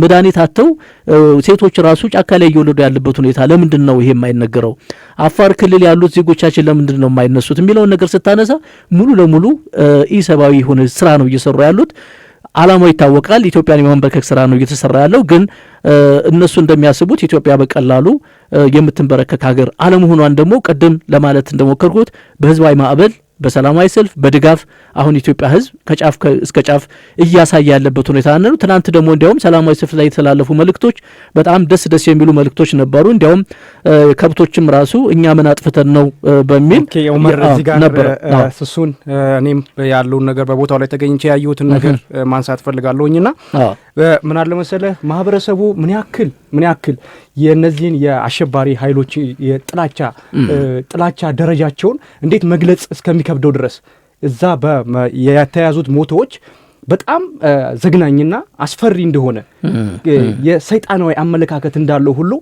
S1: መድኃኒት አጥተው ሴቶች ራሱ ጫካ ላይ እየወለዱ ያለበት ሁኔታ ለምንድን ነው ይሄ የማይነገረው? አፋር ክልል ያሉት ዜጎቻችን ለምንድን ነው የማይነሱት የሚለውን ነገር ስታነሳ ሙሉ ለሙሉ ኢሰብአዊ የሆነ ስራ ነው እየሰሩ ያሉት። ዓላማው ይታወቃል። ኢትዮጵያን የማንበርከክ ስራ ነው እየተሰራ ያለው። ግን እነሱ እንደሚያስቡት ኢትዮጵያ በቀላሉ የምትንበረከክ ሀገር አለመሆኗን ደግሞ ቅድም ለማለት እንደሞከርኩት በህዝባዊ ማዕበል፣ በሰላማዊ ሰልፍ፣ በድጋፍ አሁን ኢትዮጵያ ህዝብ ከጫፍ እስከ ጫፍ እያሳየ ያለበት ሁኔታ ነው። ትናንት ደግሞ እንዲያውም ሰላማዊ ሰልፍ ላይ የተላለፉ መልእክቶች በጣም ደስ የሚሉ መልእክቶች ነበሩ። እንዲያውም ከብቶችም ራሱ እኛ ምን አጥፍተን ነው በሚል
S2: ነበር። እሱን እኔም ያለውን ነገር በቦታው ላይ ተገኝቼ ያየሁትን ነገር ማንሳት ፈልጋለሁኝና ምን አለ መሰለህ ማህበረሰቡ ምን ያክል የነዚህን የአሸባሪ ኃይሎች የጥላቻ ደረጃቸውን እንዴት መግለጽ እስከሚከብደው ድረስ እዛ የተያዙት ሞቶዎች በጣም ዘግናኝና አስፈሪ እንደሆነ የሰይጣናዊ አመለካከት እንዳለው ሁሉ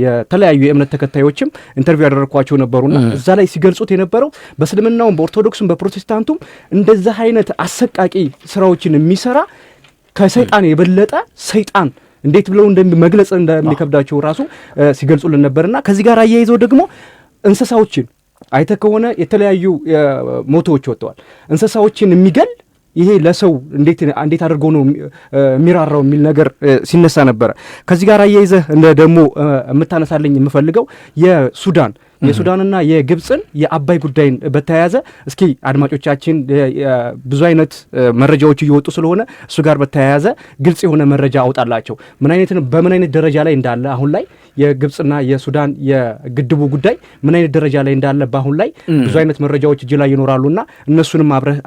S2: የተለያዩ የእምነት ተከታዮችም ኢንተርቪው ያደረኳቸው ነበሩና እዛ ላይ ሲገልጹት የነበረው በእስልምናውም በኦርቶዶክስም በፕሮቴስታንቱም እንደዚህ አይነት አሰቃቂ ስራዎችን የሚሰራ ከሰይጣን የበለጠ ሰይጣን እንዴት ብለው መግለጽ እንደሚከብዳቸው ራሱ ሲገልጹልን ነበርና ከዚህ ጋር አያይዘው ደግሞ እንስሳዎችን አይተ ከሆነ የተለያዩ ሞቶዎች ወጥተዋል። እንስሳዎችን የሚገል ይሄ ለሰው እንዴት አድርገው ነው የሚራራው የሚል ነገር ሲነሳ ነበረ። ከዚህ ጋር አያይዘህ ደግሞ የምታነሳለኝ የምፈልገው የሱዳንና የግብፅን የአባይ ጉዳይን በተያያዘ እስኪ አድማጮቻችን ብዙ አይነት መረጃዎች እየወጡ ስለሆነ እሱ ጋር በተያያዘ ግልጽ የሆነ መረጃ አውጣላቸው በምን አይነት ደረጃ ላይ እንዳለ አሁን ላይ የግብፅና የሱዳን የግድቡ ጉዳይ ምን አይነት ደረጃ ላይ እንዳለ በአሁን ላይ ብዙ አይነት መረጃዎች እጅ ላይ ይኖራሉና እነሱንም አብረህ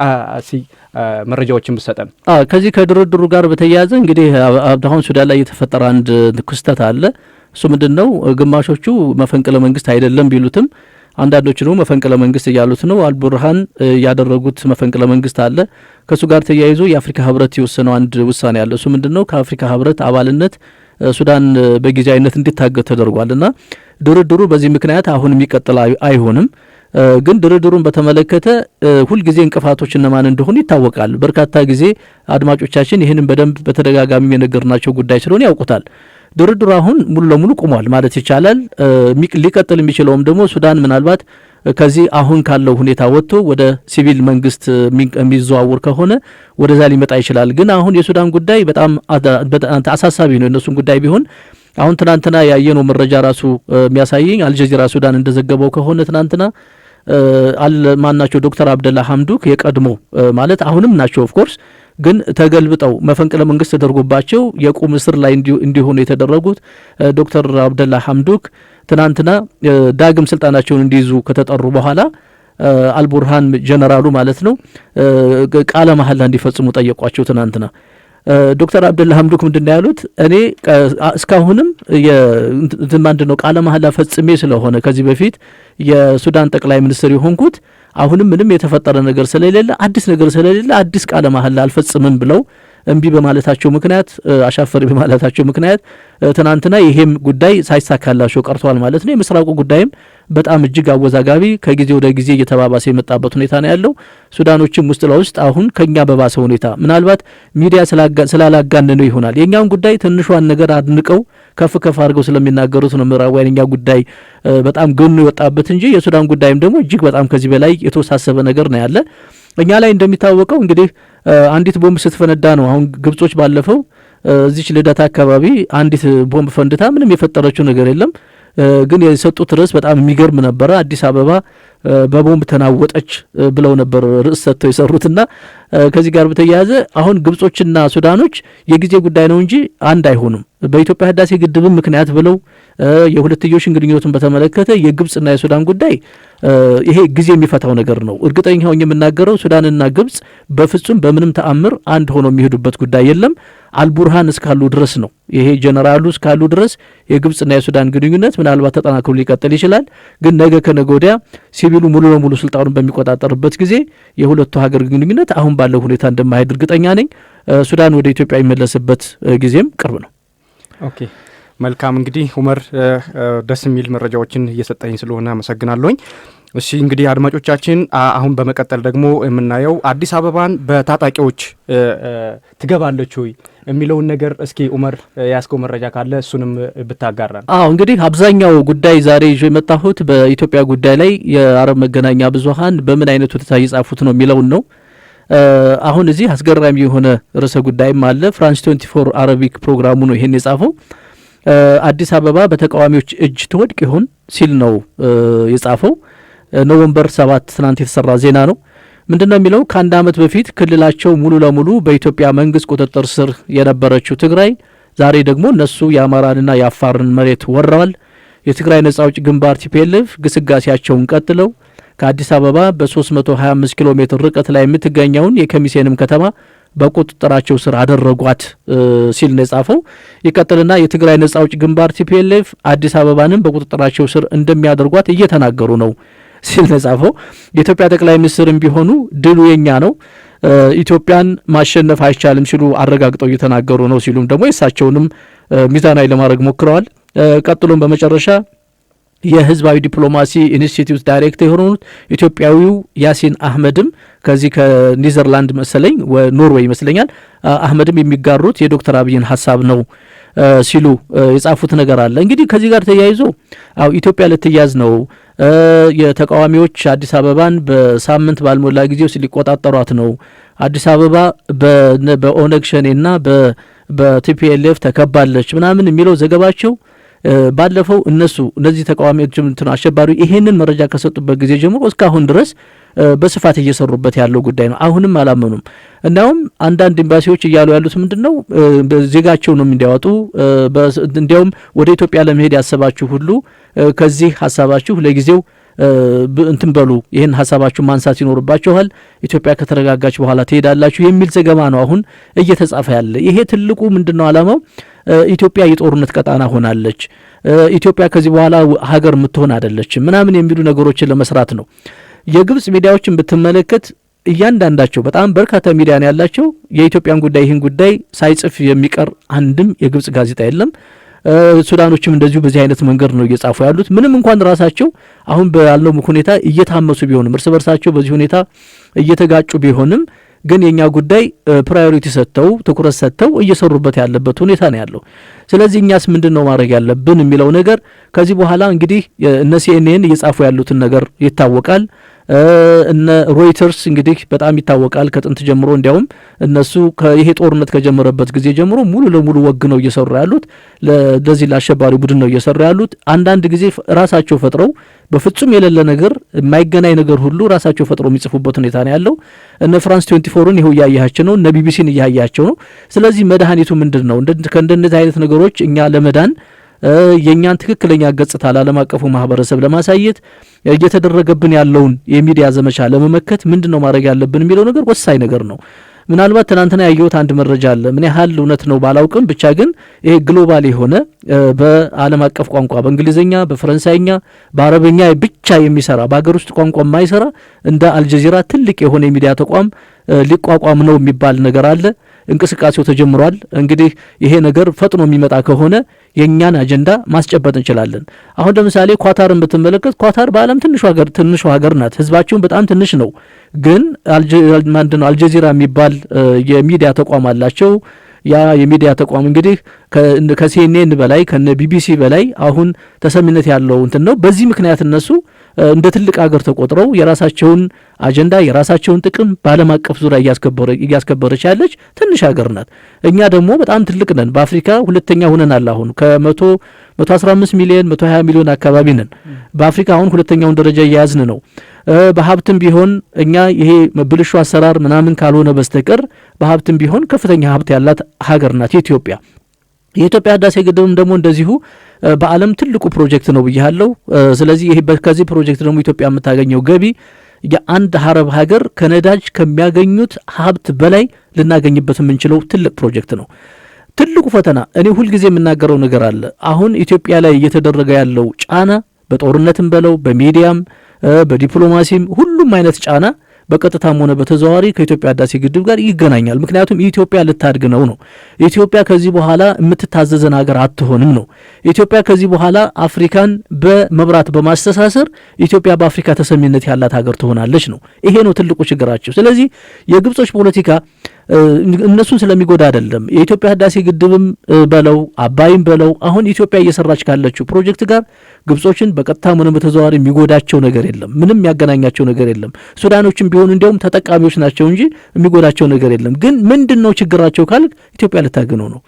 S2: መረጃዎችን ብሰጠን።
S1: ከዚህ ከድርድሩ ጋር በተያያዘ እንግዲህ አሁን ሱዳን ላይ የተፈጠረ አንድ ክስተት አለ። እሱ ምንድን ነው? ግማሾቹ መፈንቅለ መንግስት አይደለም ቢሉትም አንዳንዶቹ ደግሞ መፈንቅለ መንግስት እያሉት ነው። አልቡርሃን ያደረጉት መፈንቅለ መንግስት አለ። ከእሱ ጋር ተያይዞ የአፍሪካ ህብረት የወሰነው አንድ ውሳኔ አለ። እሱ ምንድን ነው? ከአፍሪካ ህብረት አባልነት ሱዳን በጊዜያዊነት እንዲታገድ ተደርጓልና ድርድሩ በዚህ ምክንያት አሁን የሚቀጥል አይሆንም። ግን ድርድሩን በተመለከተ ሁልጊዜ እንቅፋቶች እነማን እንደሆኑ ይታወቃል። በርካታ ጊዜ አድማጮቻችን ይህንን በደንብ በተደጋጋሚ የነገርናቸው ጉዳይ ስለሆነ ያውቁታል። ድርድሩ አሁን ሙሉ ለሙሉ ቆሟል ማለት ይቻላል። ሊቀጥል የሚችለውም ደግሞ ሱዳን ምናልባት ከዚህ አሁን ካለው ሁኔታ ወጥቶ ወደ ሲቪል መንግስት የሚዘዋውር ከሆነ ወደዛ ሊመጣ ይችላል። ግን አሁን የሱዳን ጉዳይ በጣም አሳሳቢ ነው። የእነሱን ጉዳይ ቢሆን አሁን ትናንትና ያየነው መረጃ ራሱ የሚያሳየኝ አልጀዚራ ሱዳን እንደዘገበው ከሆነ ትናንትና ማናቸው ዶክተር አብደላ ሐምዱክ የቀድሞ ማለት አሁንም ናቸው ኦፍኮርስ ግን ተገልብጠው መፈንቅለ መንግስት ተደርጎባቸው የቁም እስር ላይ እንዲሆኑ የተደረጉት ዶክተር አብደላ ሐምዱክ ትናንትና ዳግም ስልጣናቸውን እንዲይዙ ከተጠሩ በኋላ አልቡርሃን ጀነራሉ ማለት ነው ቃለ መሐላ እንዲፈጽሙ ጠየቋቸው። ትናንትና ዶክተር አብደላ ሐምዱክ ምንድነው ያሉት? እኔ እስካሁንም ምንድነው ቃለ መሐላ ፈጽሜ ስለሆነ ከዚህ በፊት የሱዳን ጠቅላይ ሚኒስትር የሆንኩት አሁንም ምንም የተፈጠረ ነገር ስለሌለ አዲስ ቃለ መሐላ አልፈጽምም ብለው እምቢ በማለታቸው ምክንያት አሻፈሪ በማለታቸው ምክንያት ትናንትና ይሄም ጉዳይ ሳይሳካላቸው ቀርቷል ማለት ነው። የምስራቁ ጉዳይም በጣም እጅግ አወዛጋቢ ከጊዜ ወደ ጊዜ እየተባባሰ የመጣበት ሁኔታ ነው ያለው። ሱዳኖችም ውስጥ ለውስጥ አሁን ከኛ በባሰ ሁኔታ ምናልባት ሚዲያ ስላላጋነነው ይሆናል የኛውን ጉዳይ ትንሿን ነገር አድንቀው ከፍ አድርገው ስለሚናገሩት ነው ምዕራባውያን እኛ ጉዳይ በጣም ገኖ የወጣበት እንጂ የሱዳን ጉዳይም ደግሞ እጅግ በጣም ከዚህ በላይ የተወሳሰበ ነገር ነው ያለ። እኛ ላይ እንደሚታወቀው እንግዲህ አንዲት ቦምብ ስትፈነዳ ነው አሁን ግብጾች ባለፈው እዚች ልደታ አካባቢ አንዲት ቦምብ ፈንድታ ምንም የፈጠረችው ነገር የለም። ግን የሰጡት ርዕስ በጣም የሚገርም ነበረ። አዲስ አበባ በቦምብ ተናወጠች ብለው ነበር ርዕስ ሰጥተው የሰሩትና ከዚህ ጋር በተያያዘ አሁን ግብጾችና ሱዳኖች የጊዜ ጉዳይ ነው እንጂ አንድ አይሆኑም። በኢትዮጵያ ህዳሴ ግድብም ምክንያት ብለው የሁለትዮሽን ግንኙነቱን በተመለከተ የግብጽና የሱዳን ጉዳይ ይሄ ጊዜ የሚፈታው ነገር ነው። እርግጠኛ ሆኜ የምናገረው ሱዳንና ግብጽ በፍጹም በምንም ተአምር አንድ ሆነው የሚሄዱበት ጉዳይ የለም። አልቡርሃን እስካሉ ድረስ ነው። ይሄ ጀነራሉ እስካሉ ድረስ የግብጽና የሱዳን ግንኙነት ምናልባት ተጠናክሮ ሊቀጥል ይችላል። ግን ነገ ከነገ ወዲያ ሲቪሉ ሙሉ ለሙሉ ስልጣኑን በሚቆጣጠርበት ጊዜ የሁለቱ ሀገር ግንኙነት አሁን ባለው ሁኔታ እንደማይሄድ እርግጠኛ ነኝ። ሱዳን ወደ ኢትዮጵያ የሚመለስበት ጊዜም ቅርብ ነው።
S2: ኦኬ፣ መልካም። እንግዲህ ኡመር ደስ የሚል መረጃዎችን እየሰጠኝ ስለሆነ አመሰግናለሁኝ። እሺ እንግዲህ አድማጮቻችን አሁን በመቀጠል ደግሞ የምናየው አዲስ አበባን በታጣቂዎች ትገባለች ወይ የሚለውን ነገር እስኪ ኡመር ያስከው መረጃ ካለ እሱንም ብታጋራን።
S1: እንግዲህ አብዛኛው ጉዳይ ዛሬ ይዤ የመጣሁት በኢትዮጵያ ጉዳይ ላይ የአረብ መገናኛ ብዙሃን በምን አይነት ሁኔታ እየጻፉት ነው የሚለውን ነው። አሁን እዚህ አስገራሚ የሆነ ርዕሰ ጉዳይም አለ። ፍራንስ 24 አረቢክ ፕሮግራሙ ነው ይሄን የጻፈው። አዲስ አበባ በተቃዋሚዎች እጅ ትወድቅ ይሆን ሲል ነው የጻፈው። ኖቨምበር 7 ትናንት የተሰራ ዜና ነው። ምንድነው የሚለው? ከአንድ ዓመት በፊት ክልላቸው ሙሉ ለሙሉ በኢትዮጵያ መንግስት ቁጥጥር ስር የነበረችው ትግራይ ዛሬ ደግሞ እነሱ የአማራንና የአፋርን መሬት ወረዋል። የትግራይ ነጻ አውጪ ግንባር ቲፒኤልኤፍ ግስጋሴያቸውን ቀጥለው ከአዲስ አበባ በ325 ኪሎ ሜትር ርቀት ላይ የምትገኘውን የከሚሴንም ከተማ በቁጥጥራቸው ስር አደረጓት ሲል ነው የጻፈው። ይቀጥልና የትግራይ ነጻ አውጪ ግንባር ቲፒኤልኤፍ አዲስ አበባንም በቁጥጥራቸው ስር እንደሚያደርጓት እየተናገሩ ነው ሲል ነው የጻፈው። የኢትዮጵያ ጠቅላይ ሚኒስትርም ቢሆኑ ድሉ የኛ ነው፣ ኢትዮጵያን ማሸነፍ አይቻልም ሲሉ አረጋግጠው እየተናገሩ ነው ሲሉም ደግሞ የእሳቸውንም ሚዛናዊ ለማድረግ ሞክረዋል። ቀጥሎም በመጨረሻ የህዝባዊ ዲፕሎማሲ ኢንስቲትዩት ዳይሬክተር የሆኑት ኢትዮጵያዊው ያሲን አህመድም ከዚህ ከኒዘርላንድ መሰለኝ ኖርዌይ ይመስለኛል አህመድም የሚጋሩት የዶክተር አብይን ሀሳብ ነው ሲሉ የጻፉት ነገር አለ። እንግዲህ ከዚህ ጋር ተያይዞ ኢትዮጵያ ልትያዝ ነው፣ የተቃዋሚዎች አዲስ አበባን በሳምንት ባልሞላ ጊዜ ውስጥ ሊቆጣጠሯት ነው፣ አዲስ አበባ በኦነግ ሸኔና በቲፒኤልኤፍ ተከባለች ምናምን የሚለው ዘገባቸው ባለፈው እነዚህ ተቃዋሚዎች አሸባሪ ይሄንን መረጃ ከሰጡበት ጊዜ ጀምሮ እስካሁን ድረስ በስፋት እየሰሩበት ያለው ጉዳይ ነው። አሁንም አላመኑም። እናም አንዳንድ ኤምባሲዎች እያሉ ያሉት ምንድነው ዜጋቸው ነው እንዲያወጡ፣ እንዲያውም ወደ ኢትዮጵያ ለመሄድ ያሰባችሁ ሁሉ ከዚህ ሀሳባችሁ ለጊዜው እንትን በሉ፣ ይህን ሀሳባችሁ ማንሳት ይኖርባችኋል፣ ኢትዮጵያ ከተረጋጋች በኋላ ትሄዳላችሁ የሚል ዘገባ ነው አሁን እየተጻፈ ያለ። ይሄ ትልቁ ምንድነው ዓላማው? ኢትዮጵያ የጦርነት ቀጣና ሆናለች፣ ኢትዮጵያ ከዚህ በኋላ ሀገር የምትሆን አይደለችም ምናምን የሚሉ ነገሮችን ለመስራት ነው። የግብጽ ሚዲያዎችን ብትመለከት እያንዳንዳቸው በጣም በርካታ ሚዲያ ነው ያላቸው። የኢትዮጵያን ጉዳይ ይህን ጉዳይ ሳይጽፍ የሚቀር አንድም የግብጽ ጋዜጣ የለም። ሱዳኖችም እንደዚሁ በዚህ አይነት መንገድ ነው እየጻፉ ያሉት። ምንም እንኳን ራሳቸው አሁን ባለው ሁኔታ እየታመሱ ቢሆንም እርስ በርሳቸው በዚህ ሁኔታ እየተጋጩ ቢሆንም ግን የኛ ጉዳይ ፕራዮሪቲ ሰጥተው ትኩረት ሰጥተው እየሰሩበት ያለበት ሁኔታ ነው ያለው። ስለዚህ እኛስ ምንድነው ማድረግ ያለብን የሚለው ነገር ከዚህ በኋላ እንግዲህ እነ ሲኤንኤን እየጻፉ ያሉትን ነገር ይታወቃል። እነ ሮይተርስ እንግዲህ በጣም ይታወቃል ከጥንት ጀምሮ። እንዲያውም እነሱ ይሄ ጦርነት ከጀመረበት ጊዜ ጀምሮ ሙሉ ለሙሉ ወግነው እየሰሩ ያሉት ለዚህ ለአሸባሪ ቡድን ነው እየሰሩ ያሉት። አንዳንድ ጊዜ ራሳቸው ፈጥረው በፍጹም የሌለ ነገር የማይገናኝ ነገር ሁሉ ራሳቸው ፈጥረው የሚጽፉበት ሁኔታ ነው ያለው። እነ ፍራንስ 24ን ይኸው እያያቸው ነው፣ እነ ቢቢሲን እያያቸው ነው። ስለዚህ መድኃኒቱ ምንድን ነው? ከእንደነዚህ አይነት ነገሮች እኛ ለመዳን የኛን ትክክለኛ ገጽታ ለዓለም አቀፉ ማህበረሰብ ለማሳየት እየተደረገብን ያለውን የሚዲያ ዘመቻ ለመመከት ምንድነው ማድረግ ያለብን የሚለው ነገር ወሳኝ ነገር ነው። ምናልባት ትናንትና ያየሁት አንድ መረጃ አለ። ምን ያህል እውነት ነው ባላውቅም ብቻ ግን ይሄ ግሎባል የሆነ በዓለም አቀፍ ቋንቋ በእንግሊዝኛ፣ በፈረንሳይኛ፣ በአረብኛ ብቻ የሚሰራ በሀገር ውስጥ ቋንቋ የማይሰራ እንደ አልጀዚራ ትልቅ የሆነ የሚዲያ ተቋም ሊቋቋም ነው የሚባል ነገር አለ። እንቅስቃሴው ተጀምሯል። እንግዲህ ይሄ ነገር ፈጥኖ የሚመጣ ከሆነ የኛን አጀንዳ ማስጨበጥ እንችላለን። አሁን ለምሳሌ ኳታርን ብትመለከት ኳታር በዓለም ትንሹ ሀገር ናት። ህዝባቸውን በጣም ትንሽ ነው። ግን አልጀዚራ የሚባል የሚዲያ ተቋም አላቸው። ያ የሚዲያ ተቋም እንግዲህ ከሲኤንኤን በላይ ከነ ቢቢሲ በላይ አሁን ተሰሚነት ያለው እንትን ነው። በዚህ ምክንያት እነሱ እንደ ትልቅ ሀገር ተቆጥረው የራሳቸውን አጀንዳ የራሳቸውን ጥቅም በዓለም አቀፍ ዙሪያ እያስከበረች ያለች ትንሽ ሀገር ናት። እኛ ደግሞ በጣም ትልቅ ነን። በአፍሪካ ሁለተኛ ሆነናል። አሁን ከ115 ሚሊዮን 120 ሚሊዮን አካባቢ ነን። በአፍሪካ አሁን ሁለተኛውን ደረጃ እየያዝን ነው። በሀብትም ቢሆን እኛ ይሄ ብልሹ አሰራር ምናምን ካልሆነ በስተቀር በሀብትም ቢሆን ከፍተኛ ሀብት ያላት ሀገር ናት ኢትዮጵያ። የኢትዮጵያ ህዳሴ ግድብም ደግሞ እንደዚሁ በዓለም ትልቁ ፕሮጀክት ነው ብያለሁ። ስለዚህ ይሄ ከዚህ ፕሮጀክት ደግሞ ኢትዮጵያ የምታገኘው ገቢ የአንድ አረብ ሀገር ከነዳጅ ከሚያገኙት ሀብት በላይ ልናገኝበት የምንችለው ትልቅ ፕሮጀክት ነው። ትልቁ ፈተና እኔ ሁልጊዜ የምናገረው ነገር አለ። አሁን ኢትዮጵያ ላይ እየተደረገ ያለው ጫና በጦርነትም በለው በሚዲያም በዲፕሎማሲም ሁሉም አይነት ጫና በቀጥታም ሆነ በተዘዋዋሪ ከኢትዮጵያ ህዳሴ ግድብ ጋር ይገናኛል። ምክንያቱም ኢትዮጵያ ልታድግ ነው። ኢትዮጵያ ከዚህ በኋላ የምትታዘዘን ሀገር አትሆንም ነው። ኢትዮጵያ ከዚህ በኋላ አፍሪካን በመብራት በማስተሳሰር ኢትዮጵያ በአፍሪካ ተሰሚነት ያላት ሀገር ትሆናለች ነው። ይሄ ነው ትልቁ ችግራቸው። ስለዚህ የግብጾች ፖለቲካ እነሱን ስለሚጎዳ አይደለም። የኢትዮጵያ ህዳሴ ግድብም በለው አባይም በለው አሁን ኢትዮጵያ እየሰራች ካለችው ፕሮጀክት ጋር ግብጾችን በቀጥታም ሆነ በተዘዋዋሪ የሚጎዳቸው ነገር የለም። ምንም ያገናኛቸው ነገር የለም። ሱዳኖችም ቢሆኑ እንዲያውም ተጠቃሚዎች ናቸው እንጂ የሚጎዳቸው ነገር የለም። ግን ምንድን ነው ችግራቸው ካልክ ኢትዮጵያ ልታግነው ነው።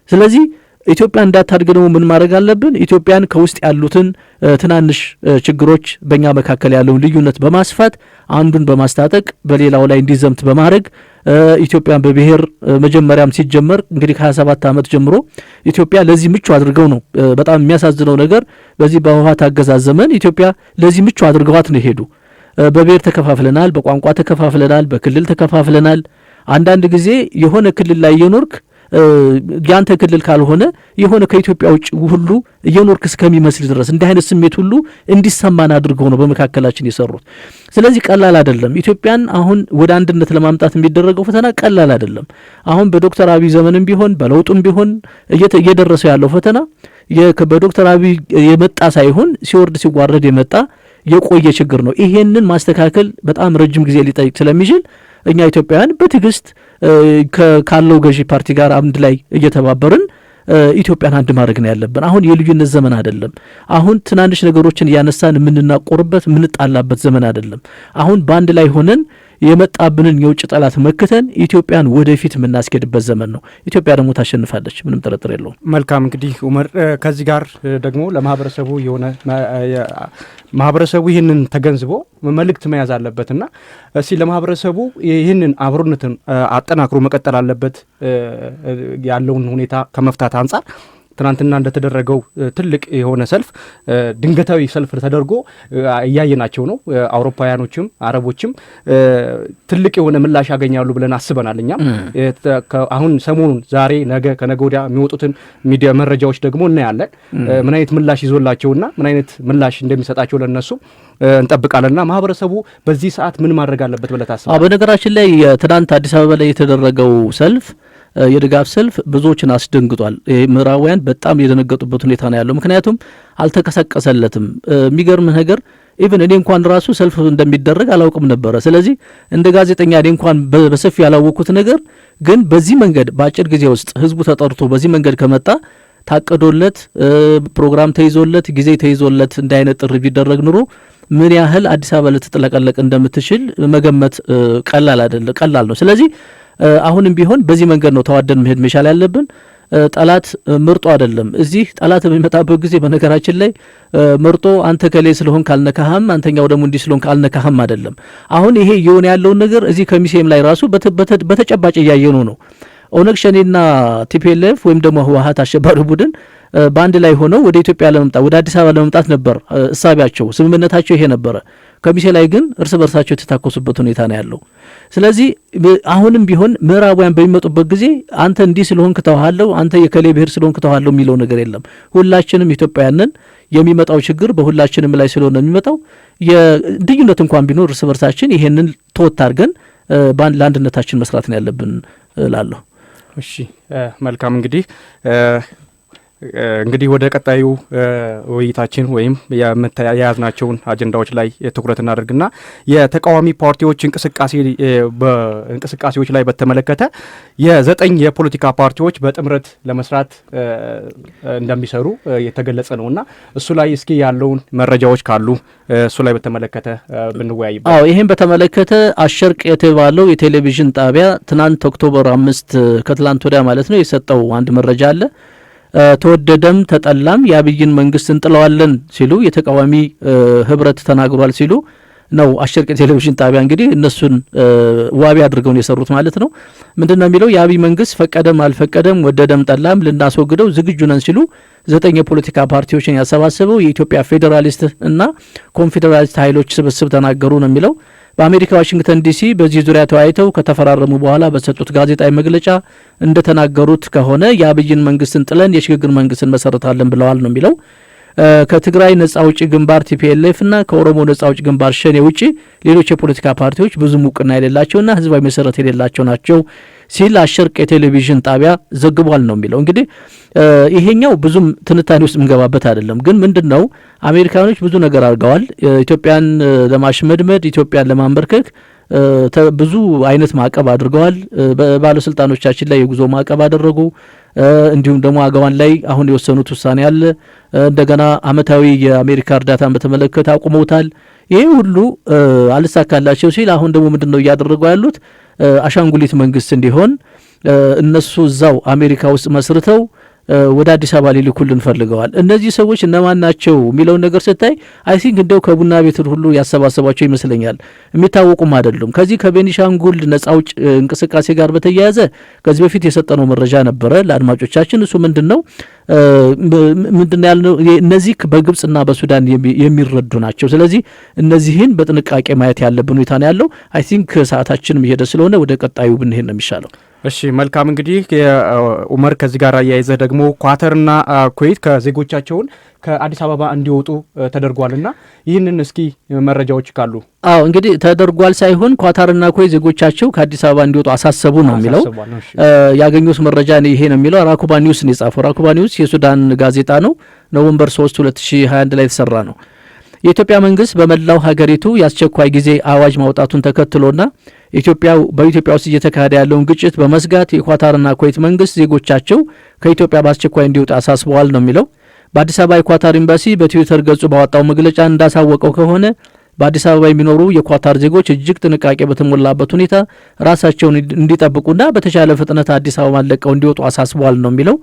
S1: ስለዚህ ኢትዮጵያ እንዳታድግ ደግሞ ምን ማድረግ አለብን? ኢትዮጵያን ከውስጥ ያሉትን ትናንሽ ችግሮች በእኛ መካከል ያለውን ልዩነት በማስፋት አንዱን በማስታጠቅ በሌላው ላይ እንዲዘምት በማድረግ ኢትዮጵያን በብሔር መጀመሪያም ሲጀመር እንግዲህ ከ27 ዓመት ጀምሮ ኢትዮጵያ ለዚህ ምቹ አድርገው ነው። በጣም የሚያሳዝነው ነገር በዚህ በህወሓት አገዛዝ ዘመን ኢትዮጵያ ለዚህ ምቹ አድርገዋት ነው ሄዱ። በብሔር ተከፋፍለናል፣ በቋንቋ ተከፋፍለናል፣ በክልል ተከፋፍለናል። አንዳንድ ጊዜ የሆነ ክልል ላይ እየኖርክ ያንተ ክልል ካልሆነ የሆነ ከኢትዮጵያ ውጭ ሁሉ እየኖርክ እስከሚመስል ድረስ እንዲህ አይነት ስሜት ሁሉ እንዲሰማን አድርገው ነው በመካከላችን የሰሩት። ስለዚህ ቀላል አይደለም። ኢትዮጵያን አሁን ወደ አንድነት ለማምጣት የሚደረገው ፈተና ቀላል አይደለም። አሁን በዶክተር አብይ ዘመንም ቢሆን በለውጡም ቢሆን እየደረሰው ያለው ፈተና በዶክተር አብይ የመጣ ሳይሆን ሲወርድ ሲዋረድ የመጣ የቆየ ችግር ነው። ይሄንን ማስተካከል በጣም ረጅም ጊዜ ሊጠይቅ ስለሚችል እኛ ኢትዮጵያውያን በትዕግስት ካለው ገዢ ፓርቲ ጋር አንድ ላይ እየተባበርን ኢትዮጵያን አንድ ማድረግ ነው ያለብን። አሁን የልዩነት ዘመን አይደለም። አሁን ትናንሽ ነገሮችን እያነሳን የምንናቆርበት የምንጣላበት ዘመን አይደለም። አሁን በአንድ ላይ ሆነን የመጣብንን የውጭ ጠላት መክተን ኢትዮጵያን ወደፊት የምናስኬድበት ዘመን ነው። ኢትዮጵያ ደግሞ ታሸንፋለች፣ ምንም ጥርጥር የለውም።
S2: መልካም እንግዲህ ኡመር፣ ከዚህ ጋር ደግሞ ለማህበረሰቡ የሆነ ማህበረሰቡ ይህንን ተገንዝቦ መልእክት መያዝ አለበትና እስቲ ለማህበረሰቡ ይህንን አብሮነትን አጠናክሮ መቀጠል አለበት ያለውን ሁኔታ ከመፍታት አንጻር ትናንትና እንደተደረገው ትልቅ የሆነ ሰልፍ ድንገታዊ ሰልፍ ተደርጎ እያየናቸው ነው። አውሮፓውያኖችም አረቦችም ትልቅ የሆነ ምላሽ ያገኛሉ ብለን አስበናል። እኛም አሁን ሰሞኑን ዛሬ ነገ ከነገ ወዲያ የሚወጡትን ሚዲያ መረጃዎች ደግሞ እናያለን። ምን አይነት ምላሽ ይዞላቸውና ምን አይነት ምላሽ እንደሚሰጣቸው ለነሱ እንጠብቃለንና ማህበረሰቡ በዚህ ሰዓት ምን ማድረግ አለበት ብለህ ታስባለህ?
S1: በነገራችን ላይ ትናንት አዲስ አበባ ላይ የተደረገው ሰልፍ የድጋፍ ሰልፍ ብዙዎችን አስደንግጧል። ምዕራባውያን በጣም የደነገጡበት ሁኔታ ነው ያለው። ምክንያቱም አልተቀሰቀሰለትም። የሚገርም ነገር ኢቭን እኔ እንኳን ራሱ ሰልፍ እንደሚደረግ አላውቅም ነበረ። ስለዚህ እንደ ጋዜጠኛ እኔ እንኳን በሰፊ ያላወቅኩት ነገር ግን በዚህ መንገድ በአጭር ጊዜ ውስጥ ህዝቡ ተጠርቶ በዚህ መንገድ ከመጣ ታቅዶለት ፕሮግራም ተይዞለት ጊዜ ተይዞለት እንደ አይነት ጥሪ ቢደረግ ኑሮ ምን ያህል አዲስ አበባ ልትጥለቀለቅ እንደምትችል መገመት ቀላል ነው። ስለዚህ አሁንም ቢሆን በዚህ መንገድ ነው ተዋደን መሄድ መቻል ያለብን። ጠላት ምርጦ አይደለም። እዚህ ጠላት በሚመጣበት ጊዜ በነገራችን ላይ ምርጦ አንተ ከሌ ስለሆን ካልነካህም አንተኛው ደግሞ እንዲህ ስለሆን ካልነካህም አይደለም። አሁን ይሄ የሆነ ያለውን ነገር እዚህ ከሚሴም ላይ ራሱ በተጨባጭ እያየነው ነው። ኦነግ ሸኔና ቲፒኤልኤፍ ወይም ደግሞ ህወሓት አሸባሪ ቡድን በአንድ ላይ ሆነው ወደ ኢትዮጵያ ለመምጣት ወደ አዲስ አበባ ለመምጣት ነበር እሳቢያቸው፣ ስምምነታቸው ይሄ ነበረ። ከሚሴ ላይ ግን እርስ በርሳቸው የተታኮሱበት ሁኔታ ነው ያለው። ስለዚህ አሁንም ቢሆን ምዕራባውያን በሚመጡበት ጊዜ አንተ እንዲህ ስለሆንክ ተዋሃለሁ፣ አንተ የከሌ ብሔር ስለሆንክ ተዋሃለሁ የሚለው ነገር የለም። ሁላችንም ኢትዮጵያውያንን የሚመጣው ችግር በሁላችንም ላይ ስለሆነ የሚመጣው የልዩነት እንኳን ቢኖር እርስ በርሳችን ይሄንን ተወት አድርገን ለአንድነታችን መስራት ነው ያለብን እላለሁ።
S2: እሺ መልካም እንግዲህ ወደ ቀጣዩ ውይይታችን ወይም የያዝናቸውን አጀንዳዎች ላይ ትኩረት እናደርግና የተቃዋሚ ፓርቲዎች እንቅስቃሴዎች ላይ በተመለከተ የ9 የፖለቲካ ፓርቲዎች በጥምረት ለመስራት እንደሚሰሩ የተገለጸ ነውና እሱ ላይ እስኪ ያለውን መረጃዎች ካሉ እሱ ላይ በተመለከተ ብንወያይበት።
S1: ይህን በተመለከተ አሸርቅ የተባለው የቴሌቪዥን ጣቢያ ትናንት ኦክቶበር 5 ከትላንት ወዲያ ማለት ነው የሰጠው አንድ መረጃ አለ። ተወደደም ተጠላም የአብይን መንግስት እንጥለዋለን ሲሉ የተቃዋሚ ህብረት ተናግሯል ሲሉ ነው አሸርቅ ቴሌቪዥን ጣቢያ እንግዲህ እነሱን ዋቢ አድርገው ነው የሰሩት ማለት ነው። ምንድነው የሚለው የአብይ መንግስት ፈቀደም አልፈቀደም ወደደም ጠላም ልናስወግደው ዝግጁ ነን ሲሉ 9 የፖለቲካ ፓርቲዎችን ያሰባሰበው የኢትዮጵያ ፌዴራሊስት እና ኮንፌዴራሊስት ኃይሎች ስብስብ ተናገሩ ነው የሚለው። በአሜሪካ ዋሽንግተን ዲሲ በዚህ ዙሪያ ተወያይተው ከተፈራረሙ በኋላ በሰጡት ጋዜጣዊ መግለጫ እንደተናገሩት ከሆነ የአብይን መንግስትን ጥለን የሽግግር መንግስትን መሰረታለን ብለዋል ነው የሚለው። ከትግራይ ነጻ አውጪ ግንባር ቲፒኤልኤፍ እና ከኦሮሞ ነጻ አውጪ ግንባር ሸኔ ውጪ ሌሎች የፖለቲካ ፓርቲዎች ብዙም እውቅና የሌላቸውና ህዝባዊ መሰረት የሌላቸው ናቸው ሲል አሸርቅ የቴሌቪዥን ጣቢያ ዘግቧል ነው የሚለው። እንግዲህ ይሄኛው ብዙም ትንታኔ ውስጥ የምንገባበት አይደለም። ግን ምንድነው አሜሪካኖች ብዙ ነገር አድርገዋል። ኢትዮጵያን ለማሽመድመድ፣ ኢትዮጵያን ለማንበርከክ ብዙ አይነት ማዕቀብ አድርገዋል። ባለስልጣኖቻችን ላይ የጉዞ ማዕቀብ አደረጉ። እንዲሁም ደግሞ አገዋን ላይ አሁን የወሰኑት ውሳኔ አለ። እንደገና አመታዊ የአሜሪካ እርዳታን በተመለከተ አቁመውታል። ይሄ ሁሉ አልሳካላቸው ሲል አሁን ደግሞ ምንድነው እያደረጉ ያሉት አሻንጉሊት መንግስት እንዲሆን እነሱ እዛው አሜሪካ ውስጥ መስርተው ወደ አዲስ አበባ ሊልኩልን ፈልገዋል። እነዚህ ሰዎች እነማን ናቸው የሚለውን ነገር ስታይ አይ ቲንክ እንደው ከቡና ቤት ሁሉ ያሰባሰባቸው ይመስለኛል። የሚታወቁም አይደሉም። ከዚህ ከቤኒሻንጉል ነጻ አውጭ እንቅስቃሴ ጋር በተያያዘ ከዚህ በፊት የሰጠነው መረጃ ነበረ ለአድማጮቻችን። እሱ ምንድነው ያልነው እነዚህ በግብጽና በሱዳን የሚረዱ ናቸው። ስለዚህ እነዚህን በጥንቃቄ ማየት ያለብን ሁኔታ ነው ያለው። አይ ቲንክ ሰዓታችንም እየሄደ ስለሆነ ወደ ቀጣዩ ብንሄድ ነው የሚሻለው።
S2: እሺ መልካም። እንግዲህ ኡመር ከዚህ ጋር አያይዘህ ደግሞ ኳተርና ኩዌት ከዜጎቻቸውን ከአዲስ አበባ እንዲወጡ ተደርጓልና ይህንን እስኪ መረጃዎች ካሉ።
S1: አዎ እንግዲህ ተደርጓል ሳይሆን ኳታርና ኩዌት ዜጎቻቸው ከአዲስ አበባ እንዲወጡ አሳሰቡ ነው የሚለው። ያገኙት መረጃ ይሄ ነው የሚለው። ራኩባ ኒውስ ነው የጻፈው። ራኩባ ኒውስ የሱዳን ጋዜጣ ነው። ኖቨምበር 3 2021 ላይ የተሰራ ነው። የኢትዮጵያ መንግስት በመላው ሀገሪቱ የአስቸኳይ ጊዜ አዋጅ ማውጣቱን ተከትሎና በኢትዮጵያ ውስጥ እየተካሄደ ያለውን ግጭት በመስጋት የኳታርና ኩዌት መንግስት ዜጎቻቸው ከኢትዮጵያ በአስቸኳይ እንዲወጡ አሳስበዋል ነው የሚለው። በአዲስ አበባ የኳታር ኤምባሲ በትዊተር ገጹ ባወጣው መግለጫ እንዳሳወቀው ከሆነ በአዲስ አበባ የሚኖሩ የኳታር ዜጎች እጅግ ጥንቃቄ በተሞላበት ሁኔታ ራሳቸውን እንዲጠብቁና በተቻለ ፍጥነት አዲስ አበባን ለቀው እንዲወጡ አሳስበዋል ነው የሚለው።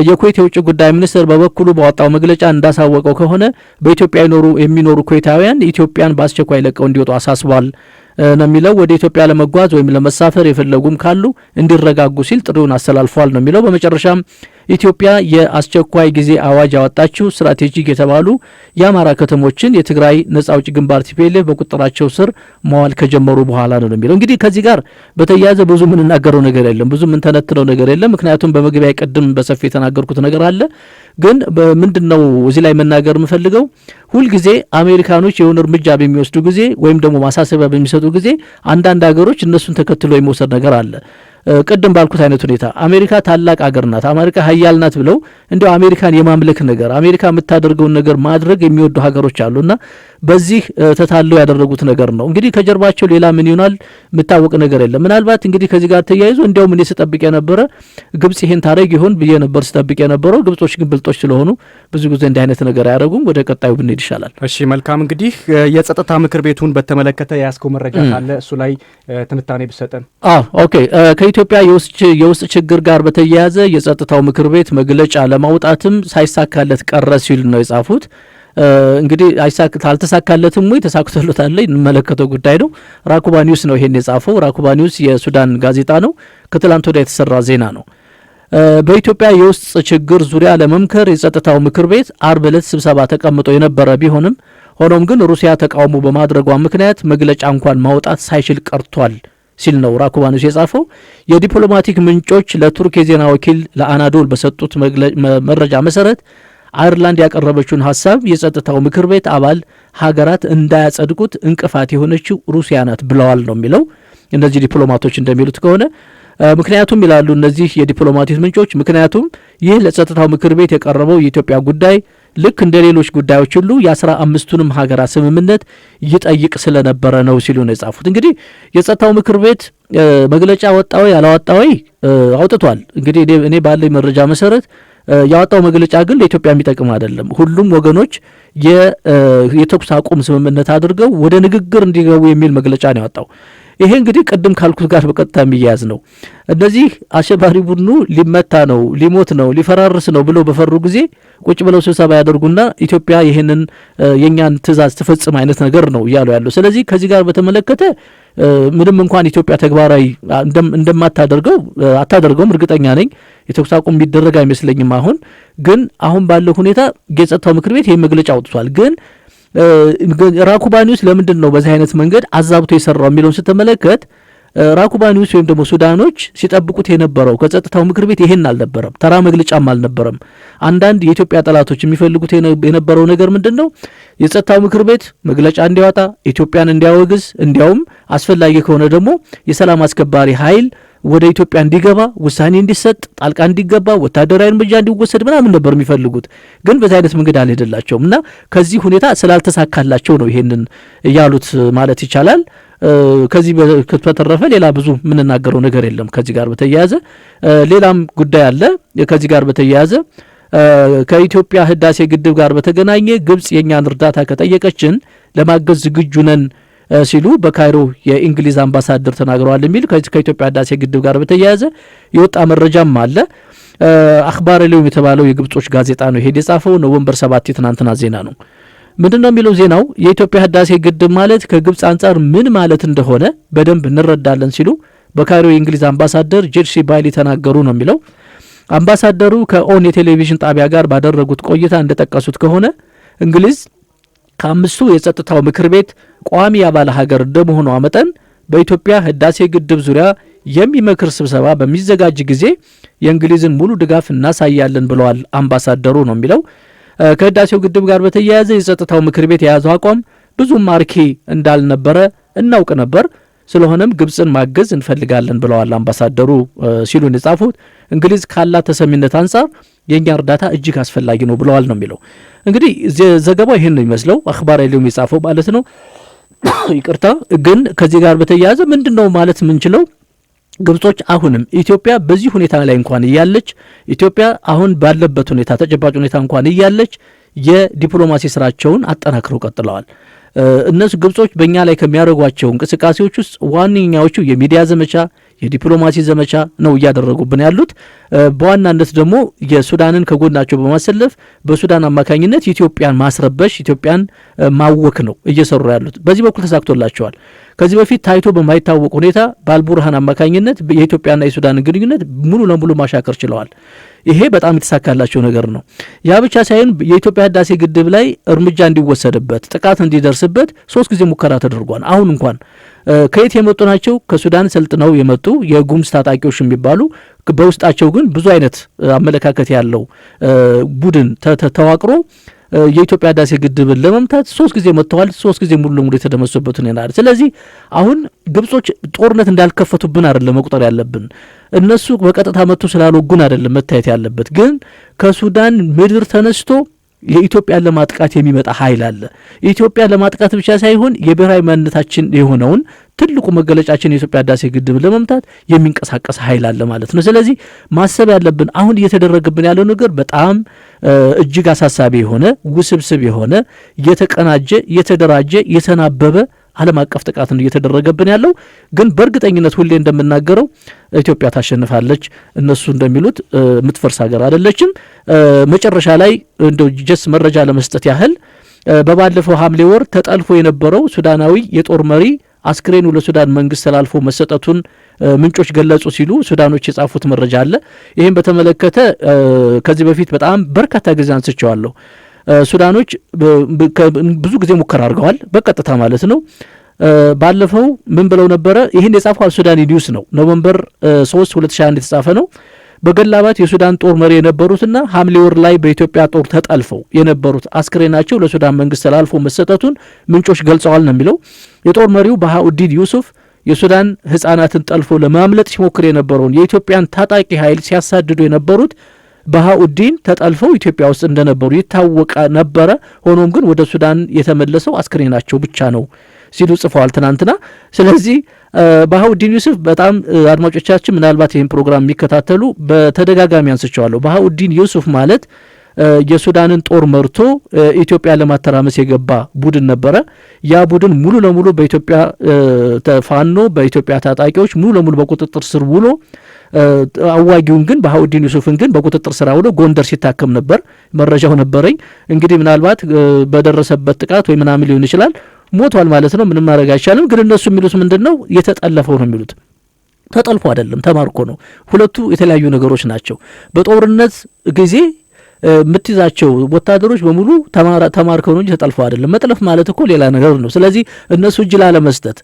S1: የኩዌት የውጭ ጉዳይ ሚኒስትር በበኩሉ ባወጣው መግለጫ እንዳሳወቀው ከሆነ በኢትዮጵያ የሚኖሩ ኩዌታውያን ኢትዮጵያን በአስቸኳይ ለቀው እንዲወጡ አሳስቧል ነው የሚለው። ወደ ኢትዮጵያ ለመጓዝ ወይም ለመሳፈር የፈለጉም ካሉ እንዲረጋጉ ሲል ጥሪውን አስተላልፏል ነው የሚለው። በመጨረሻም ኢትዮጵያ የአስቸኳይ ጊዜ አዋጅ ያወጣችው ስትራቴጂክ የተባሉ የአማራ ከተሞችን የትግራይ ነጻ አውጪ ግንባር ቲፒኤልኤፍ በቁጥጥራቸው ስር መዋል ከጀመሩ በኋላ ነው የሚለው። እንግዲህ ከዚህ ጋር በተያያዘ ብዙ የምንናገረው ነገር የለም፣ ብዙ የምንተነትነው ነገር የለም። ምክንያቱም በመግቢያ ቅድም በሰፊ የተናገርኩት ነገር አለ። ግን ምንድነው እዚህ ላይ መናገር የምፈልገው ሁልጊዜ አሜሪካኖች የሆነ እርምጃ በሚወስዱ ጊዜ ወይም ደግሞ ማሳሰቢያ በሚሰጡ ጊዜ አንዳንድ ሀገሮች እነሱን ተከትሎ የመውሰድ ነገር አለ። ቅድም ባልኩት አይነት ሁኔታ አሜሪካ ታላቅ አገር ናት፣ አሜሪካ ሀያል ናት ብለው እንዲያው አሜሪካን የማምለክ ነገር አሜሪካ የምታደርገውን ነገር ማድረግ የሚወዱ ሀገሮች አሉና በዚህ ተታለው ያደረጉት ነገር ነው። እንግዲህ ከጀርባቸው ሌላ ምን ይሆናል የምታወቅ ነገር የለም። ምናልባት እንግዲህ ከዚህ ጋር ተያይዞ እንዲያውም እኔ ስጠብቅ የነበረ ግብጽ ይሄን ታረግ ይሆን ብዬ ነበር ስጠብቅ የነበረው። ግብጾች ግን ብልጦች ስለሆኑ ብዙ ጊዜ እንዲህ አይነት ነገር አያደርጉም። ወደ ቀጣዩ ብንሄድ ይሻላል።
S2: እሺ መልካም። እንግዲህ የጸጥታ ምክር ቤቱን በተመለከተ ያስከው መረጃ ካለ እሱ ላይ ትንታኔ ብሰጠን።
S1: ኦኬ። ከኢትዮጵያ የውስጥ ችግር ጋር በተያያዘ የጸጥታው ምክር ቤት መግለጫ ለማውጣትም ሳይሳካለት ቀረ ሲል ነው የጻፉት። እንግዲህ አልተሳካለትም ወይ ተሳክቶለታል ላይ እንመለከተው ጉዳይ ነው። ራኩባ ኒውስ ነው ይሄን የጻፈው። ራኩባ ኒውስ የሱዳን ጋዜጣ ነው። ከትላንት ወዲያ የተሰራ ዜና ነው። በኢትዮጵያ የውስጥ ችግር ዙሪያ ለመምከር የጸጥታው ምክር ቤት አርብ ዕለት ስብሰባ ተቀምጦ የነበረ ቢሆንም ሆኖም ግን ሩሲያ ተቃውሞ በማድረጓ ምክንያት መግለጫ እንኳን ማውጣት ሳይችል ቀርቷል ሲል ነው ራኩባ ኒውስ የጻፈው። የዲፕሎማቲክ ምንጮች ለቱርክ የዜና ወኪል ለአናዶል በሰጡት መረጃ መሰረት አይርላንድ ያቀረበችውን ሀሳብ የጸጥታው ምክር ቤት አባል ሀገራት እንዳያጸድቁት እንቅፋት የሆነችው ሩሲያ ናት ብለዋል ነው የሚለው። እነዚህ ዲፕሎማቶች እንደሚሉት ከሆነ ምክንያቱም ይላሉ እነዚህ የዲፕሎማቲክ ምንጮች፣ ምክንያቱም ይህ ለጸጥታው ምክር ቤት የቀረበው የኢትዮጵያ ጉዳይ ልክ እንደ ሌሎች ጉዳዮች ሁሉ የ15ቱንም ሀገራት ስምምነት ይጠይቅ ስለነበረ ነው ሲሉ ነው የጻፉት። እንግዲህ የጸጥታው ምክር ቤት መግለጫ ወጣው ያላወጣው አውጥቷል። እንግዲህ እኔ ባለኝ መረጃ መሰረት ያወጣው መግለጫ ግን ለኢትዮጵያ የሚጠቅም አይደለም። ሁሉም ወገኖች የተኩስ አቁም ስምምነት አድርገው ወደ ንግግር እንዲገቡ የሚል መግለጫ ነው ያወጣው። ይሄ እንግዲህ ቅድም ካልኩት ጋር በቀጥታ የሚያያዝ ነው። እነዚህ አሸባሪ ቡድኑ ሊመታ ነው፣ ሊሞት ነው፣ ሊፈራርስ ነው ብለው በፈሩ ጊዜ ቁጭ ብለው ስብሰባ ያደርጉና ኢትዮጵያ ይህንን የእኛን ትእዛዝ ትፈጽም አይነት ነገር ነው እያሉ ያለው። ስለዚህ ከዚህ ጋር በተመለከተ ምንም እንኳን ኢትዮጵያ ተግባራዊ አታደርገውም እርግጠኛ ነኝ። የተኩስ አቁም የሚደረግ አይመስለኝም። አሁን ባለው ሁኔታ የጸጥታው ምክር ቤት ይህ መግለጫ አውጥቷል። ግን ራኩባኒውስ ለምንድን ነው በዚህ አይነት መንገድ አዛብቶ የሰራው የሚለውን ስትመለከት ራኩባኒውስ ወይም ደግሞ ሱዳኖች ሲጠብቁት የነበረው ከጸጥታው ምክር ቤት ይሄን አልነበረም፣ ተራ መግለጫም አልነበረም። አንዳንድ የኢትዮጵያ ጠላቶች የሚፈልጉት የነበረው ነገር ምንድን ነው? የጸጥታው ምክር ቤት መግለጫ እንዲያወጣ፣ ኢትዮጵያን እንዲያወግዝ፣ እንዲያውም አስፈላጊ ከሆነ ደግሞ የሰላም አስከባሪ ኃይል ወደ ኢትዮጵያ እንዲገባ ውሳኔ እንዲሰጥ ጣልቃ እንዲገባ ወታደራዊ እርምጃ እንዲወሰድ ምናምን ነበር የሚፈልጉት። ግን በዚህ አይነት መንገድ አልሄደላቸውም እና ከዚህ ሁኔታ ስላልተሳካላቸው ነው ይሄንን ያሉት ማለት ይቻላል። ከዚህ በተረፈ ሌላ ብዙ የምንናገረው ነገር የለም። ከዚህ ጋር በተያያዘ ሌላም ጉዳይ አለ። ከዚህ ጋር በተያያዘ ከኢትዮጵያ ህዳሴ ግድብ ጋር በተገናኘ ግብጽ የእኛን እርዳታ ከጠየቀችን ለማገዝ ዝግጁ ነን ሲሉ በካይሮ የእንግሊዝ አምባሳደር ተናግረዋል የሚል ከኢትዮጵያ ህዳሴ ግድብ ጋር በተያያዘ የወጣ መረጃም አለ። አክባር ሊዮም የተባለው የግብጾች ጋዜጣ ነው ይሄ የጻፈው። ኖቨምበር 7 የትናንትና ዜና ነው። ምንድነው የሚለው ዜናው? የኢትዮጵያ ህዳሴ ግድብ ማለት ከግብጽ አንጻር ምን ማለት እንደሆነ በደንብ እንረዳለን ሲሉ በካይሮ የእንግሊዝ አምባሳደር ጄርሲ ባይሊ ተናገሩ ነው የሚለው። አምባሳደሩ ከኦን የቴሌቪዥን ጣቢያ ጋር ባደረጉት ቆይታ እንደጠቀሱት ከሆነ እንግሊዝ ከአምስቱ የጸጥታው ምክር ቤት ቋሚ አባል ሀገር እንደመሆኗ መጠን በኢትዮጵያ ህዳሴ ግድብ ዙሪያ የሚመክር ስብሰባ በሚዘጋጅ ጊዜ የእንግሊዝን ሙሉ ድጋፍ እናሳያለን ብለዋል አምባሳደሩ ነው የሚለው። ከህዳሴው ግድብ ጋር በተያያዘ የጸጥታው ምክር ቤት የያዘው አቋም ብዙም ማርኪ እንዳልነበረ እናውቅ ነበር። ስለሆነም ግብጽን ማገዝ እንፈልጋለን ብለዋል አምባሳደሩ ሲሉን የጻፉት። እንግሊዝ ካላት ተሰሚነት አንጻር የእኛ እርዳታ እጅግ አስፈላጊ ነው ብለዋል ነው የሚለው። እንግዲህ ዘገባው ይህን ነው የሚመስለው። አክባር ሊዮም የጻፈው ማለት ነው። ይቅርታ። ግን ከዚህ ጋር በተያያዘ ምንድን ነው ማለት የምንችለው? ግብጾች አሁንም ኢትዮጵያ በዚህ ሁኔታ ላይ እንኳን እያለች ኢትዮጵያ አሁን ባለበት ሁኔታ ተጨባጭ ሁኔታ እንኳን እያለች የዲፕሎማሲ ስራቸውን አጠናክረው ቀጥለዋል። እነሱ ግብጾች በእኛ ላይ ከሚያደርጓቸው እንቅስቃሴዎች ውስጥ ዋነኛዎቹ የሚዲያ ዘመቻ፣ የዲፕሎማሲ ዘመቻ ነው እያደረጉብን ያሉት። በዋናነት ደግሞ የሱዳንን ከጎናቸው በማሰለፍ በሱዳን አማካኝነት ኢትዮጵያን ማስረበሽ፣ ኢትዮጵያን ማወክ ነው እየሰሩ ያሉት። በዚህ በኩል ተሳክቶላቸዋል። ከዚህ በፊት ታይቶ በማይታወቅ ሁኔታ በአልቡርሃን አማካኝነት የኢትዮጵያና የሱዳን ግንኙነት ሙሉ ለሙሉ ማሻከር ችለዋል። ይሄ በጣም የተሳካላቸው ነገር ነው። ያ ብቻ ሳይሆን የኢትዮጵያ ህዳሴ ግድብ ላይ እርምጃ እንዲወሰድበት፣ ጥቃት እንዲደርስበት 3 ጊዜ ሙከራ ተደርጓል። አሁን እንኳን ከየት የመጡ ናቸው? ከሱዳን ሰልጥነው የመጡ የጉምዝ ታጣቂዎች የሚባሉ በውስጣቸው ግን ብዙ አይነት አመለካከት ያለው ቡድን ተዋቅሮ የኢትዮጵያ ህዳሴ ግድብን ለመምታት 3 ጊዜ መጥተዋል። 3 ጊዜ ሙሉ ለሙሉ የተደመሰሱበት ነው። ስለዚህ አሁን ግብጾች ጦርነት እንዳልከፈቱብን አይደለም መቁጠር ያለብን። እነሱ በቀጥታ መጥቶ ስላልወጉን አይደለም መታየት ያለበት። ግን ከሱዳን ምድር ተነስቶ የኢትዮጵያን ለማጥቃት የሚመጣ ኃይል አለ። ኢትዮጵያ ለማጥቃት ብቻ ሳይሆን የብሔራዊ ማንነታችን የሆነውን ትልቁ መገለጫችን የኢትዮጵያ ህዳሴ ግድብ ለመምታት የሚንቀሳቀስ ኃይል አለ ማለት ነው። ስለዚህ ማሰብ ያለብን አሁን እየተደረገብን ያለው ነገር በጣም እጅግ አሳሳቢ የሆነ ውስብስብ የሆነ የተቀናጀ የተደራጀ የተናበበ ዓለም አቀፍ ጥቃት ነው እየተደረገብን ያለው። ግን በእርግጠኝነት ሁሌ እንደምናገረው ኢትዮጵያ ታሸንፋለች። እነሱ እንደሚሉት የምትፈርስ ሀገር አይደለችም። መጨረሻ ላይ እንደው ጀስ መረጃ ለመስጠት ያህል በባለፈው ሐምሌ ወር ተጠልፎ የነበረው ሱዳናዊ የጦር መሪ አስክሬኑ ለሱዳን መንግስት ተላልፎ መሰጠቱን ምንጮች ገለጹ ሲሉ ሱዳኖች የጻፉት መረጃ አለ። ይህም በተመለከተ ከዚህ በፊት በጣም በርካታ ጊዜ አንስቼዋለሁ። ሱዳኖች ብዙ ጊዜ ሙከራ አድርገዋል፣ በቀጥታ ማለት ነው። ባለፈው ምን ብለው ነበረ? ይህን የጻፈው አልሱዳኒ ኒውስ ነው። ኖቨምበር 3 2021 የተጻፈ ነው። በገላባት የሱዳን ጦር መሪ የነበሩትና ሐምሌ ወር ላይ በኢትዮጵያ ጦር ተጠልፈው የነበሩት አስክሬናቸው ለሱዳን መንግስት ተላልፎ መሰጠቱን ምንጮች ገልጸዋል ነው የሚለው። የጦር መሪው ባሃኡዲን ዩሱፍ የሱዳን ህጻናትን ጠልፎ ለማምለጥ ሲሞክር የነበረውን የኢትዮጵያን ታጣቂ ኃይል ሲያሳድዱ የነበሩት ባሃኡዲን ተጠልፈው ኢትዮጵያ ውስጥ እንደነበሩ ይታወቃ ነበረ። ሆኖም ግን ወደ ሱዳን የተመለሰው አስክሬናቸው ብቻ ነው ሲሉ ጽፈዋል ትናንትና። ስለዚህ ባሃኡዲን ዩሱፍ በጣም አድማጮቻችን ምናልባት ይህን ፕሮግራም የሚከታተሉ በተደጋጋሚ አንስቸዋለሁ። ባሃኡዲን ዩሱፍ ማለት የሱዳንን ጦር መርቶ ኢትዮጵያ ለማተራመስ የገባ ቡድን ነበረ። ያ ቡድን ሙሉ ለሙሉ በኢትዮጵያ ፋኖ በኢትዮጵያ ታጣቂዎች ሙሉ ለሙሉ በቁጥጥር ስር ውሎ አዋጊውን ግን በሃውዲን ዩሱፍን ግን በቁጥጥር ስር ውሎ ጎንደር ሲታከም ነበር። መረጃው ነበረኝ። እንግዲህ ምናልባት በደረሰበት ጥቃት ወይ ምናምን ሊሆን ይችላል ሞቷል ማለት ነው። ምንም ማድረግ አይቻልም። ግን እነሱ የሚሉት ምንድነው? የተጠለፈው ነው የሚሉት። ተጠልፎ አይደለም ተማርኮ ነው። ሁለቱ የተለያዩ ነገሮች ናቸው። በጦርነት ጊዜ የምትይዛቸው ወታደሮች በሙሉ ተማርከው ነው እንጂ ተጠልፈው አይደለም። መጥለፍ ማለት እኮ ሌላ ነገር ነው። ስለዚህ እነሱ እጅ ላለመስጠት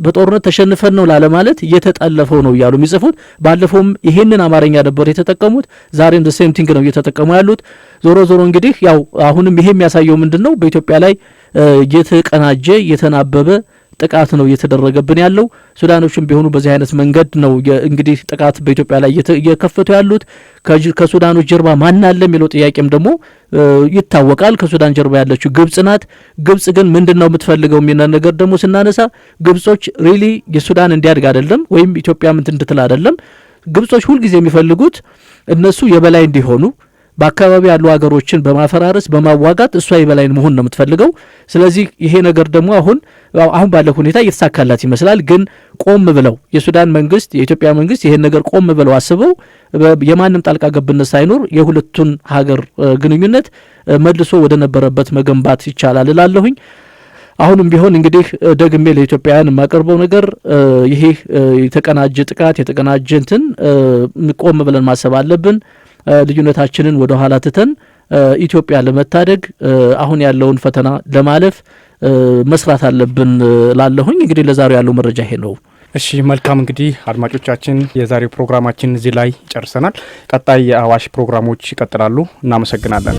S1: በጦርነት ተሸንፈን ነው ላለ ማለት እየተጠለፈው ነው እያሉ የሚጽፉት። ባለፈውም ይሄንን አማርኛ ነበር የተጠቀሙት። ዛሬም ዘ ሴም ቲንግ ነው እየተጠቀሙ ያሉት። ዞሮ ዞሮ እንግዲህ ያው አሁንም ይሄ የሚያሳየው ምንድን ነው? በኢትዮጵያ ላይ የተቀናጀ የተናበበ ጥቃት ነው እየተደረገብን ያለው። ሱዳኖችም ቢሆኑ በዚህ አይነት መንገድ ነው እንግዲህ ጥቃት በኢትዮጵያ ላይ እየከፈቱ ያሉት። ከሱዳኖች ጀርባ ማን አለ የሚለው ጥያቄም ደግሞ ይታወቃል። ከሱዳን ጀርባ ያለችው ግብጽ ናት። ግብጽ ግን ምንድነው የምትፈልገው የሚና ነገር ደግሞ ስናነሳ ግብጾች ሪሊ የሱዳን እንዲያድግ አይደለም ወይም ኢትዮጵያ ምን እንድትል አይደለም። ግብጾች ሁልጊዜ የሚፈልጉት እነሱ የበላይ እንዲሆኑ በአካባቢ ያሉ ሀገሮችን በማፈራረስ በማዋጋት እሷ የበላይ መሆን ነው የምትፈልገው። ስለዚህ ይሄ ነገር ደግሞ አሁን ባለው ሁኔታ እየተሳካላት ይመስላል። ግን ቆም ብለው የሱዳን መንግስት የኢትዮጵያ መንግስት ይሄን ነገር ቆም ብለው አስበው የማንም ጣልቃ ገብነት ሳይኖር የሁለቱን ሀገር ግንኙነት መልሶ ወደ ነበረበት መገንባት ይቻላል እላለሁኝ። አሁንም ቢሆን እንግዲህ ደግሜ ለኢትዮጵያውያን የማቀርበው ነገር ይሄ የተቀናጀ ጥቃት የተቀናጀ እንትን ቆም ብለን ማሰብ አለብን። ልዩነታችንን ወደ ኋላ ትተን ኢትዮጵያ ለመታደግ አሁን ያለውን ፈተና ለማለፍ መስራት አለብን ላለሁኝ። እንግዲህ ለዛሬው ያለው መረጃ ይሄ ነው።
S2: እሺ መልካም። እንግዲህ አድማጮቻችን የዛሬው ፕሮግራማችን እዚህ ላይ ጨርሰናል። ቀጣይ የአዋሽ ፕሮግራሞች ይቀጥላሉ። እናመሰግናለን።